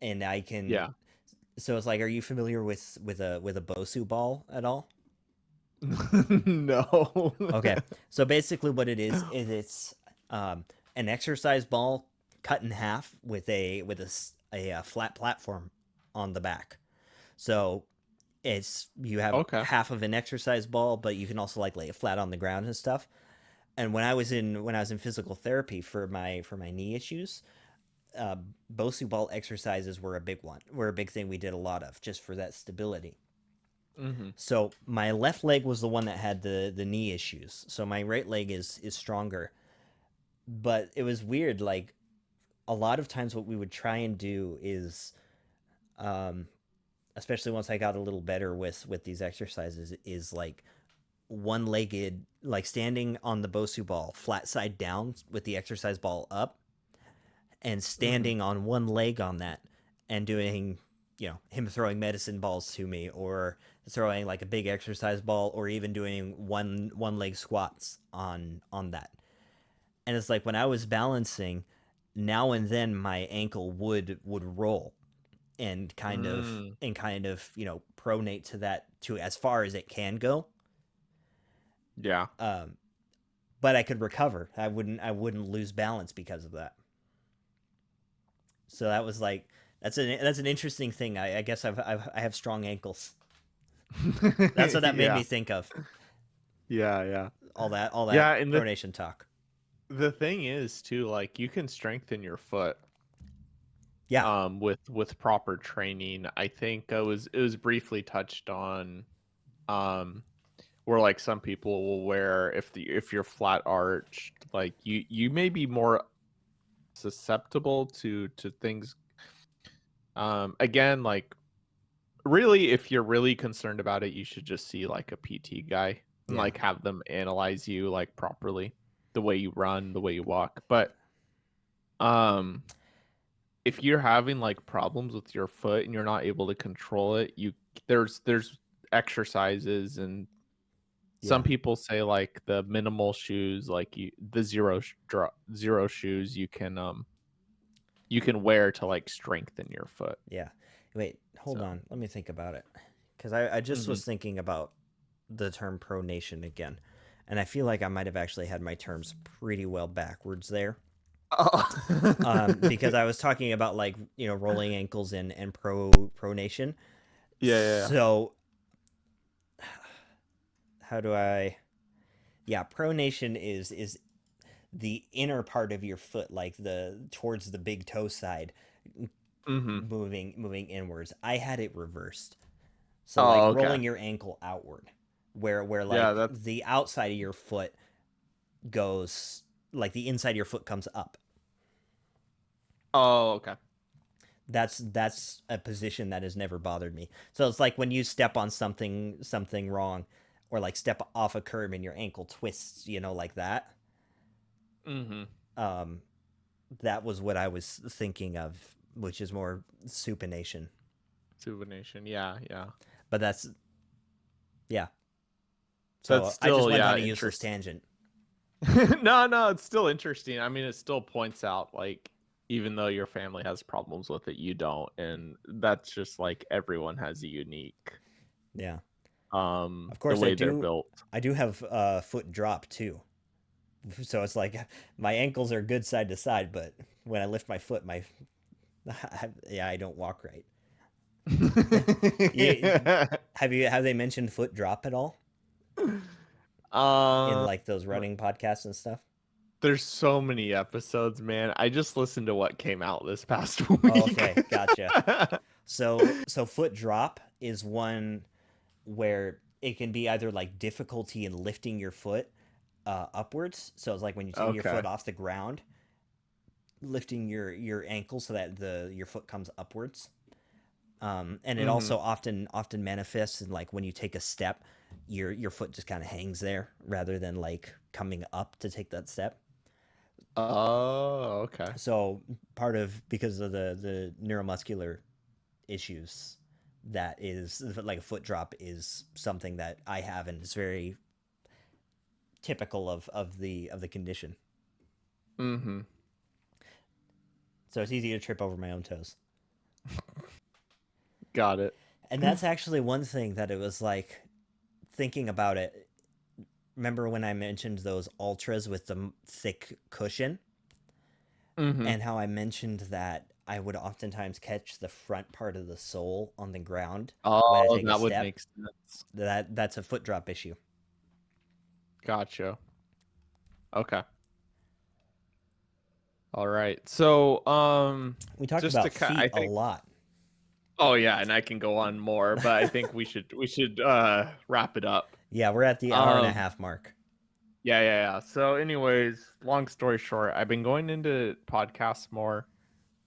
and I can. Yeah. So it's like, are you familiar with a Bosu ball at all? No. Okay, so basically what it is it's um, an exercise ball cut in half with a flat platform on the back. So it's you have Okay. half of an exercise ball, but you can also like lay it flat on the ground and stuff. And when I was in physical therapy for my knee issues, uh, Bosu ball exercises were a big thing we did a lot of just for that stability. Hmm. So my left leg was the one that had the knee issues. So my right leg is stronger. But it was weird. Like a lot of times, what we would try and do is, um, especially once I got a little better with these exercises, is like one legged, like standing on the Bosu ball flat side down with the exercise ball up, and Hmm. standing on one leg on that, and doing, him throwing medicine balls to me, or throwing like a big exercise ball, or even doing one leg squats on that. And it's like when I was balancing, now and then my ankle would roll and Mm. pronate to that, to as far as it can go. Yeah. um but I could recover. I wouldn't lose balance because of that. So that was like, that's an interesting thing. I guess I have strong ankles. That's what that made Yeah. me think of. Yeah. Yeah. All that Yeah. And pronation talk. the thing is too, like you can strengthen your foot Yeah, with proper training. I think it was briefly touched on um where like some people will wear, if you're flat arched, like you may be more susceptible to things. Again, like really, if you're really concerned about it, you should just see like a PT guy and yeah, like have them analyze you like properly, the way you run, the way you walk. But um if you're having like problems with your foot and you're not able to control it, there's exercises, and some yeah, people say like the minimal shoes, like the zero shoes you can wear to like strengthen your foot. yeah. Wait, hold So, on. Let me think about it. Because I just mhm. was thinking about the term pronation again. And I feel like I might have actually had my terms pretty well backwards there. Because Oh. I was talking about, like, rolling ankles and pronation. Yeah, yeah, yeah. So how do I? Yeah, pronation is the inner part of your foot, like the towards the big toe side, Hmm. moving inwards. I had it reversed. So like Oh, okay. rolling your ankle outward, where Yeah, like that's. the outside of your foot goes, like the inside of your foot comes up. Oh, okay. That's a position that has never bothered me. So it's like when you step on something wrong, or like step off a curb and your ankle twists, like that. Hmm. Um, that was what I was thinking of, which is more supination. Sublimation. Yeah, yeah. But that's, yeah. That's So I just still, went yeah, on a useless interesting. tangent. No, no, it's still interesting. I mean, it still points out like even though your family has problems with it, you don't, and that's just like everyone has a unique Yeah. Of the course, I way they're do. built. I do have foot drop too. So it's like my ankles are good side to side, but when I lift my foot, yeah, I don't walk right. You, have they mentioned foot drop at all in um like those running podcasts and stuff? there's so many episodes, man. I just listened to what came out this past Oh, week. okay, gotcha. So foot drop is one where it can be either like difficulty in lifting your foot upwards. So it's like when you take your Okay. foot off the ground, lifting your ankle so that the your foot comes upwards. And it Hmm. also often manifests in like when you take a step, your foot just kind of hangs there rather than like coming up to take that step. Oh, okay. So part of, because of the neuromuscular issues that is like a foot drop is something that I have and is very typical of the condition. Mm-hmm. So it's easy to trip over my own toes. Got it. And that's actually one thing that it was like thinking about it. Remember when I mentioned those ultras with the thick cushion Mm-hmm. and how I mentioned that I would oftentimes catch the front part of the sole on the ground when I Oh, take a that would step? make sense. That's a foot drop issue. Gotcha. Okay. All right. So, We talked just to about cut, I feet a think. lot. Oh yeah, and I can go on more, but I think we should wrap it up. Yeah, we're at the hour and a Um, half mark. yeah. So, anyways, long story short, I've been going into podcasts more.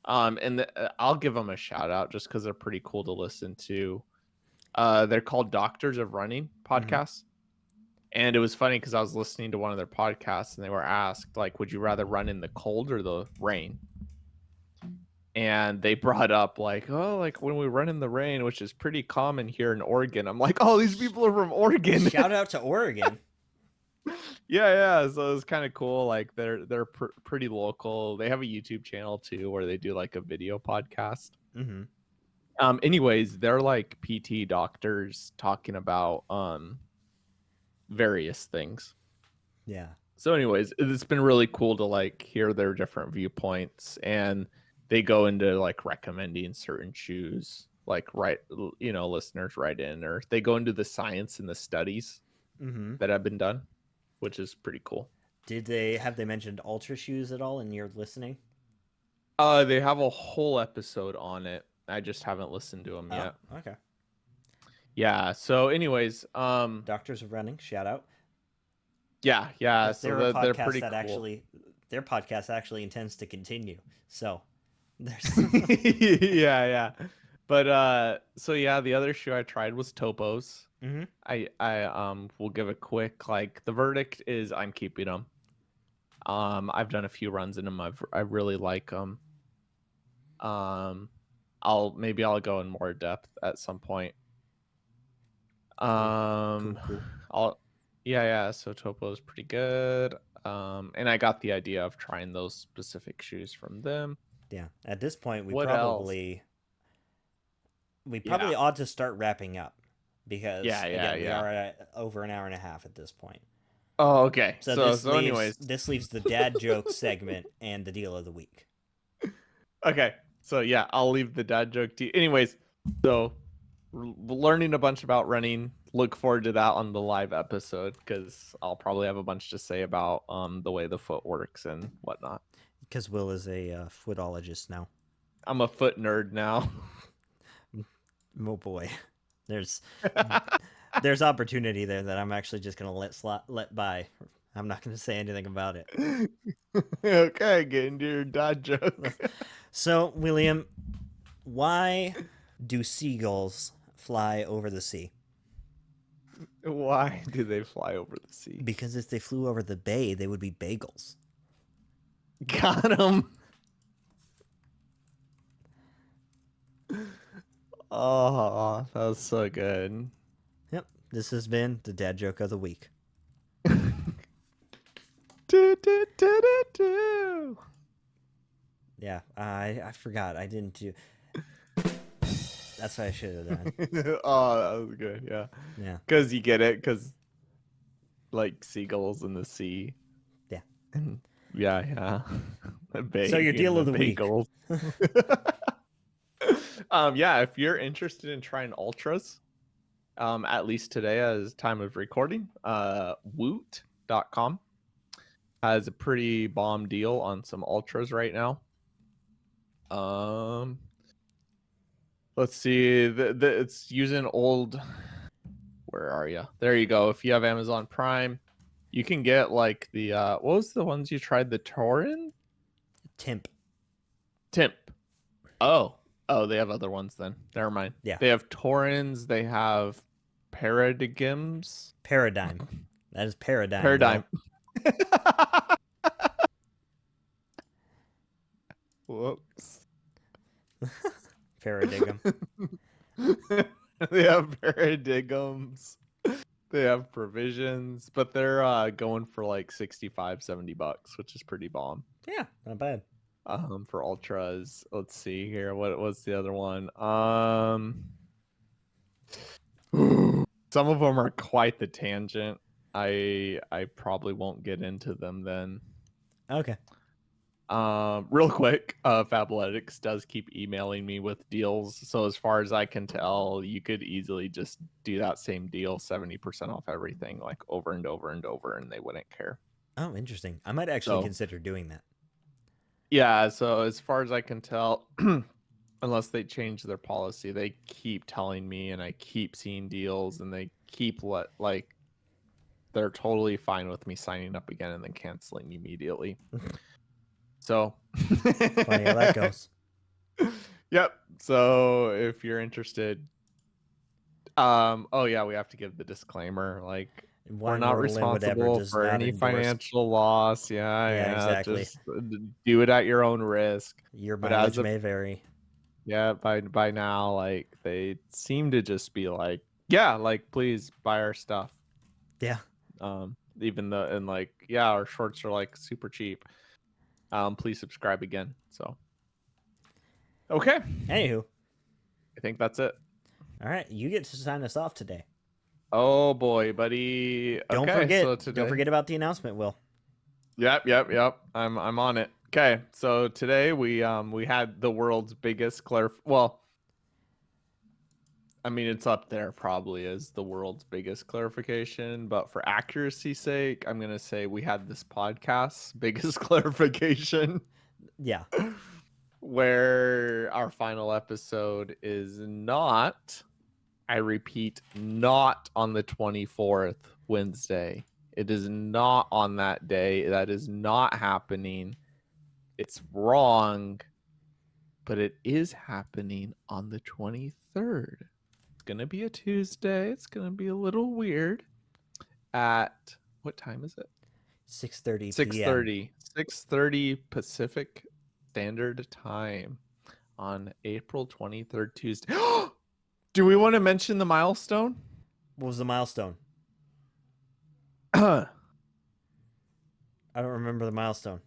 And I'll give them a shout out just because they're pretty cool to listen to. They're called Doctors of Running podcasts. And it was funny because I was listening to one of their podcasts and they were asked, like, would you rather run in the cold or the rain? And they brought up, like, oh, like when we run in the rain, which is pretty common here in Oregon. I'm like, oh, these people are from Oregon. Shout out to Oregon. Yeah. So it was kind of cool. Like they're pretty local. They have a YouTube channel too where they do like a video podcast. Mm-hmm. Anyways, they're like PT doctors talking about various things. Yeah. So anyways, it's been really cool to like hear their different viewpoints, and they go into like recommending certain shoes, like listeners write in, or they go into the science and the studies Mm-hmm. that have been done, which is pretty cool. Did they mentioned ultra shoes at all in your listening? They have a whole episode on it. I just haven't listened to them yet. Okay. Yeah. So anyways, Doctors of Running, shout out. yeah. They're a So they're podcast pretty that cool. actually their podcast actually intends to continue. So there's yeah. But so yeah, the other shoe I tried was Topos. mm-hmm. I will give a quick, like, the verdict is I'm keeping them. I've done a few runs in them. I really like them. I'll go in more depth at some point. Cool. Yeah. So Topo is pretty good. And I got the idea of trying those specific shoes from them. Yeah. At this point, we What else? probably ought to start wrapping up because Yeah. we are at over an hour and a half at this point. Oh, okay. So Anyways, this leaves the dad joke segment and the deal of the week. okay. So yeah, I'll leave the dad joke to you. Anyways, so learning a bunch about running. Look forward to that on the live episode because I'll probably have a bunch to say about the way the foot works and whatnot. Because Will is a footologist now. I'm a foot nerd now. Oh boy, there's opportunity there that I'm actually just gonna let by. I'm not gonna say anything about it. Okay, get into your dad joke. So, William, why do seagulls fly over the sea? Why do they fly over the sea? Because if they flew over the bay, they would be bagels. Got him. Oh, that was so good. Yep, this has been the dad joke of the week. Yeah, I forgot. I didn't do. That's what I should have done. Oh, that was good. Yeah. Yeah. Because you get it, because like seagulls in the sea. Yeah. Yeah. So your deal of the week. Yeah, if you're interested in trying ultras, at least today as time of recording, woot.com has a pretty bomb deal on some ultras right now. Let's see. It's using old. Where are you? There you go. If you have Amazon Prime, you can get like the what was the ones you tried? The Torin? Timp. Oh, they have other ones then. Never mind. Yeah. They have Torins. They have Paradigms. Paradigm. That is paradigm. Paradigm. Whoops. Paradigm. They have paradigms. They have provisions, but they're going for like 65, $70, which is pretty bomb. Yeah, not bad. For ultras. Let's see here. What's the other one? Some of them are quite the tangent. I probably won't get into them then. Okay. Real quick, Fabletics does keep emailing me with deals. So as far as I can tell, you could easily just do that same deal, 70% off everything, like over and over and over, and they wouldn't care. Oh, interesting. I might actually So consider doing that. yeah, so as far as I can tell, unless they change their policy, they keep telling me, and I keep seeing deals, and they keep they're totally fine with me signing up again and then canceling immediately. So Funny how that goes. Yep. So if you're interested, oh yeah, we have to give the disclaimer. Like, we're Wine not Wordle and whatever responsible does for not any endorse. financial loss. Yeah, exactly. Just do it at your own risk. Your But mileage as of may vary. yeah, by now, like, they seem to just be like, yeah, like, please buy our stuff. Yeah. Even though, and like, yeah, our shorts are like super cheap. Please subscribe again. So okay, Anywho, I think that's it. all right, you get to sign us off today. Oh boy, buddy. Don't Okay, forget. so today. Don't forget about the announcement, Will. Yep. I'm on it. Okay, so today we had the world's biggest well, I mean, it's up there probably as the world's biggest clarification, but for accuracy's sake, I'm gonna say we had this podcast's biggest clarification. Yeah. Where our final episode is not, I repeat, not on the 24th, Wednesday. It is not on that day. That is not happening. It's wrong, but it is happening on the 23rd. It's going to be a Tuesday. It's going to be a little weird. At what time is it? 6:30 p.m. 6:30. 6:30 Pacific Standard Time on April 23rd, Tuesday. Do we want to mention the milestone? What was the milestone? Think I don't remember the milestone.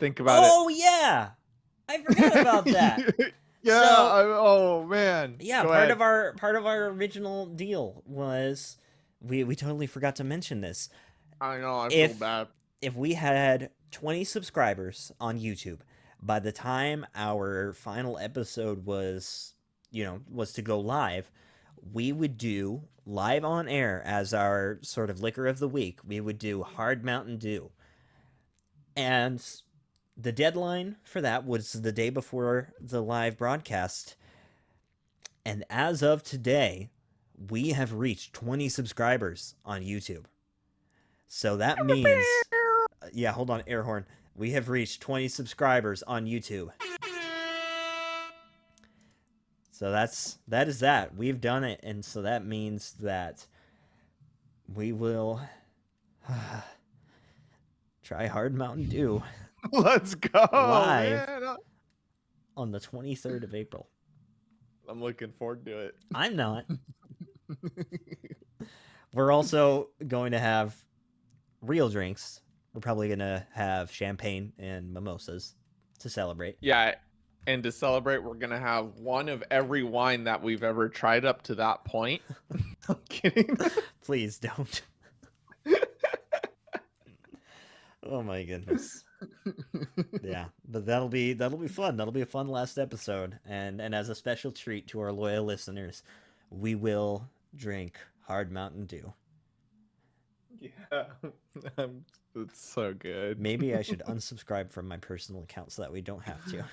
about Oh yeah, I forgot about that. Yeah. So- oh man. Yeah, Go part ahead. of our original deal was we totally forgot to mention this. I know. I if- feel bad. If we had 20 subscribers on YouTube by the time our final episode was to go live, we would do live on air as our sort of liquor of the week. We would do Hard Mountain Dew. And the deadline for that was the day before the live broadcast. And as of today, we have reached 20 subscribers on YouTube. So that means, yeah, hold on, air horn. We have reached 20 subscribers on YouTube. So that is that. We've done it, and so that means that we will try Hard Mountain Dew Let's go. Live. Man. on the 23rd of April. I'm looking forward to it. I'm not. We're also going to have real drinks. We're probably going to have champagne and mimosas to celebrate. Yeah. And to celebrate, we're going to have one of every wine that we've ever tried up to that point. I'm kidding. Please don't. Oh my goodness. Yeah, but that'll be fun. That'll be a fun last episode. And as a special treat to our loyal listeners, we will drink Hard Mountain Dew. Yeah. It's so good. Maybe I should unsubscribe from my personal account so that we don't have to.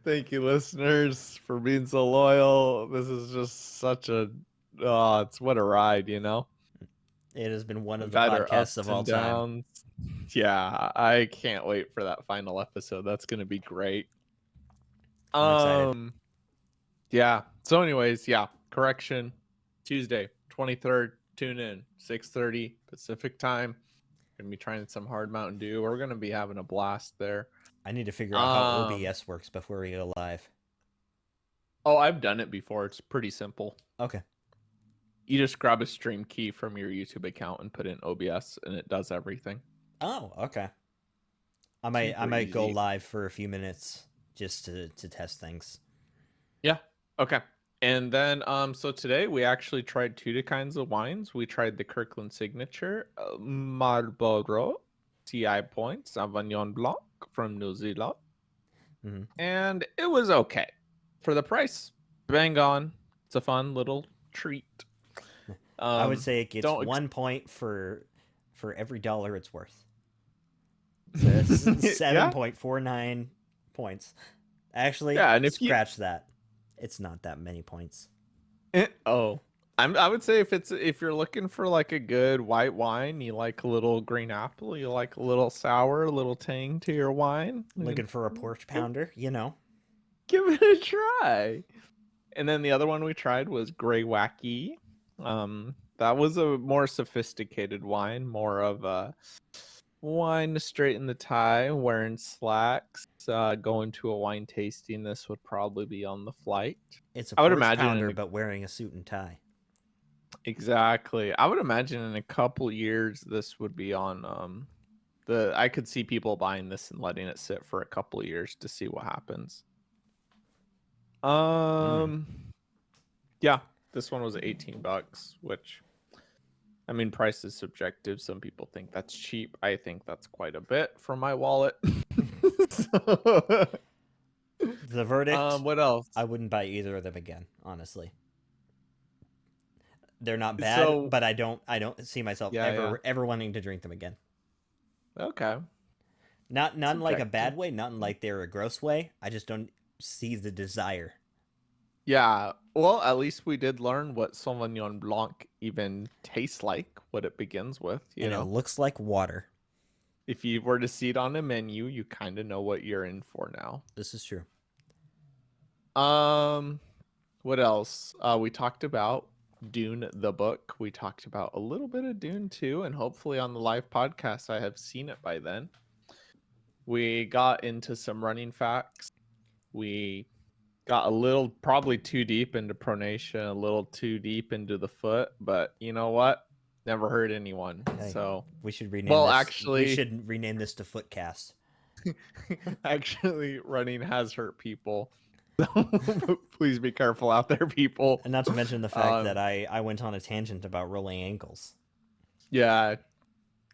Thank you, listeners, for being so loyal. This is just such a it's what a ride, you know. It has been one of We've the had our podcasts ups of and all time. downs. Yeah, I can't wait for that final episode. That's gonna be great. I'm excited. Yeah. So, anyways, yeah. Correction. Tuesday, 23rd. Tune in 6:30 Pacific time. Gonna be trying some Hard Mountain Dew. We're gonna be having a blast there. I need to figure out how Um, OBS works before we go live. oh, I've done it before. It's pretty simple. Okay. You just grab a stream key from your YouTube account and put in OBS, and it does everything. Oh, okay. I Super might go easy. live for a few minutes just to test things. Yeah. Okay. And then, so today we actually tried two kinds of wines. We tried the Kirkland Signature, Marlborough, CI Point, Sauvignon Blanc from New Zealand, Mhm. and it was okay for the price. Bang on. It's a fun little treat. I would say it gets Don't 1 point for every dollar it's worth. So it's yeah, 7.49 points. Actually, yeah. And if you scratch that. It's not that many points. oh, I would say if you're looking for like a good white wine, you like a little green apple, you like a little sour, a little tang to your wine, Looking for a porch give, pounder, you know. give it a try. And then the other one we tried was Grey Wacky. That was a more sophisticated wine, more of a wine to straighten the tie, wearing slacks, going to a wine tasting. This would probably be on the flight. It's a I would porch imagine pounder, but wearing a suit and tie. exactly. I would imagine in a couple years this would be on I could see people buying this and letting it sit for a couple years to see what happens. Um yeah, this one was $18, which I mean price is subjective. Some people think that's cheap. I think that's quite a bit for my wallet. So, The verdict: what else? I wouldn't buy either of them again. Honestly, they're not bad, So but I don't see myself yeah, yeah. ever wanting to drink them again. Okay. Not in like a Subjective. bad way, not in like they're a gross way. I just don't see the desire. Yeah, well, at least we did learn what Sauvignon Blanc even tastes like, what it begins with, you And it know. looks like water. If you were to see it on a menu, you kind of know what you're in for now. This is true. Um, what else? We talked about Dune the book. We talked about a little bit of Dune too, and hopefully on the live podcast I have seen it by then. We got into some running facts. We got a little probably too deep into pronation, a little too deep into the foot, but you know what? Never hurt anyone. Hey, So, we should rename well, this. We actually, should rename this to Footcast. actually, running has hurt people. So please be careful out there, people. And not to mention the fact that Um, I went on a tangent about rolling ankles. yeah,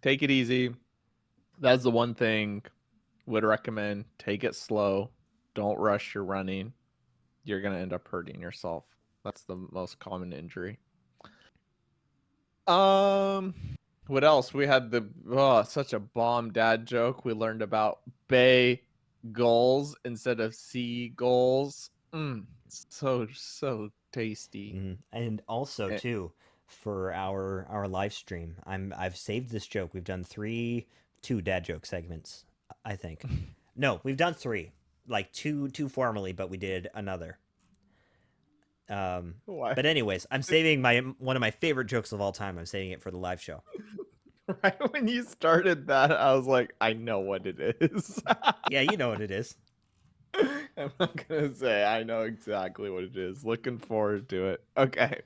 take it easy. That's the one thing would recommend. Take it slow. Don't rush your running. You're gonna end up hurting yourself. That's the most common injury. Um, what else? We had such a bomb dad joke. We learned about bay goals instead of sea goals. So tasty. And also Eh, too, for our live stream, I've saved this joke. We've done two dad joke segments, I think. No, we've done three, like two formally, but we did another. Why? But anyways, I'm saving my one of my favorite jokes of all time. I'm saving it for the live show. Right when you started that, I was like, I know what it is. Yeah, you know what it is. I'm not gonna say I know exactly what it is. Looking forward to it. Okay.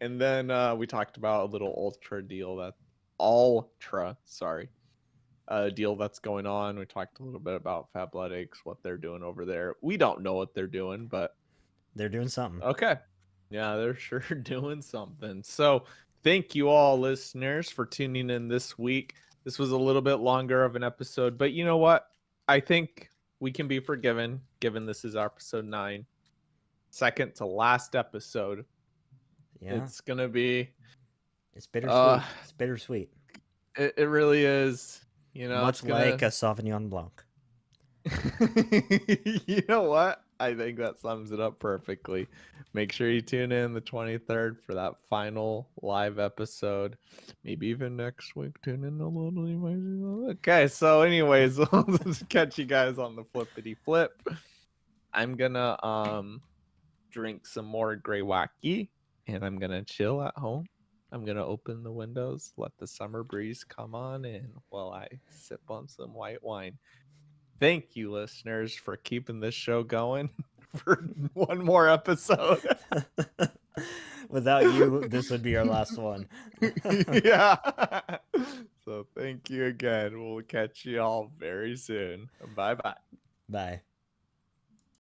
And then we talked about a little sorry, deal that's going on. We talked a little bit about Fabletics, what they're doing over there. We don't know what they're doing, but They're doing something. okay. Yeah, they're sure doing something. So thank you all listeners for tuning in this week. This was a little bit longer of an episode, but you know what? I think we can be forgiven given this is our episode 9. Second to last episode. Yeah, It's gonna be it's uh bittersweet. It's bittersweet, it really is. You know, it's much like gonna a Sauvignon Blanc. you know what? I think that sums it up perfectly. Make sure you tune in the 23rd for that final live episode. Maybe even next week. Tune in a little. Okay, so anyways, we'll just catch you guys on the flippity flip. I'm gonna drink some more Grey Wacky and I'm gonna chill at home. I'm gonna open the windows, let the summer breeze come on in while I sip on some white wine. thank you, listeners, for keeping this show going for one more episode. Without you, this would be our last one. Yeah. So thank you again. We'll catch you all very soon. Bye bye. Bye.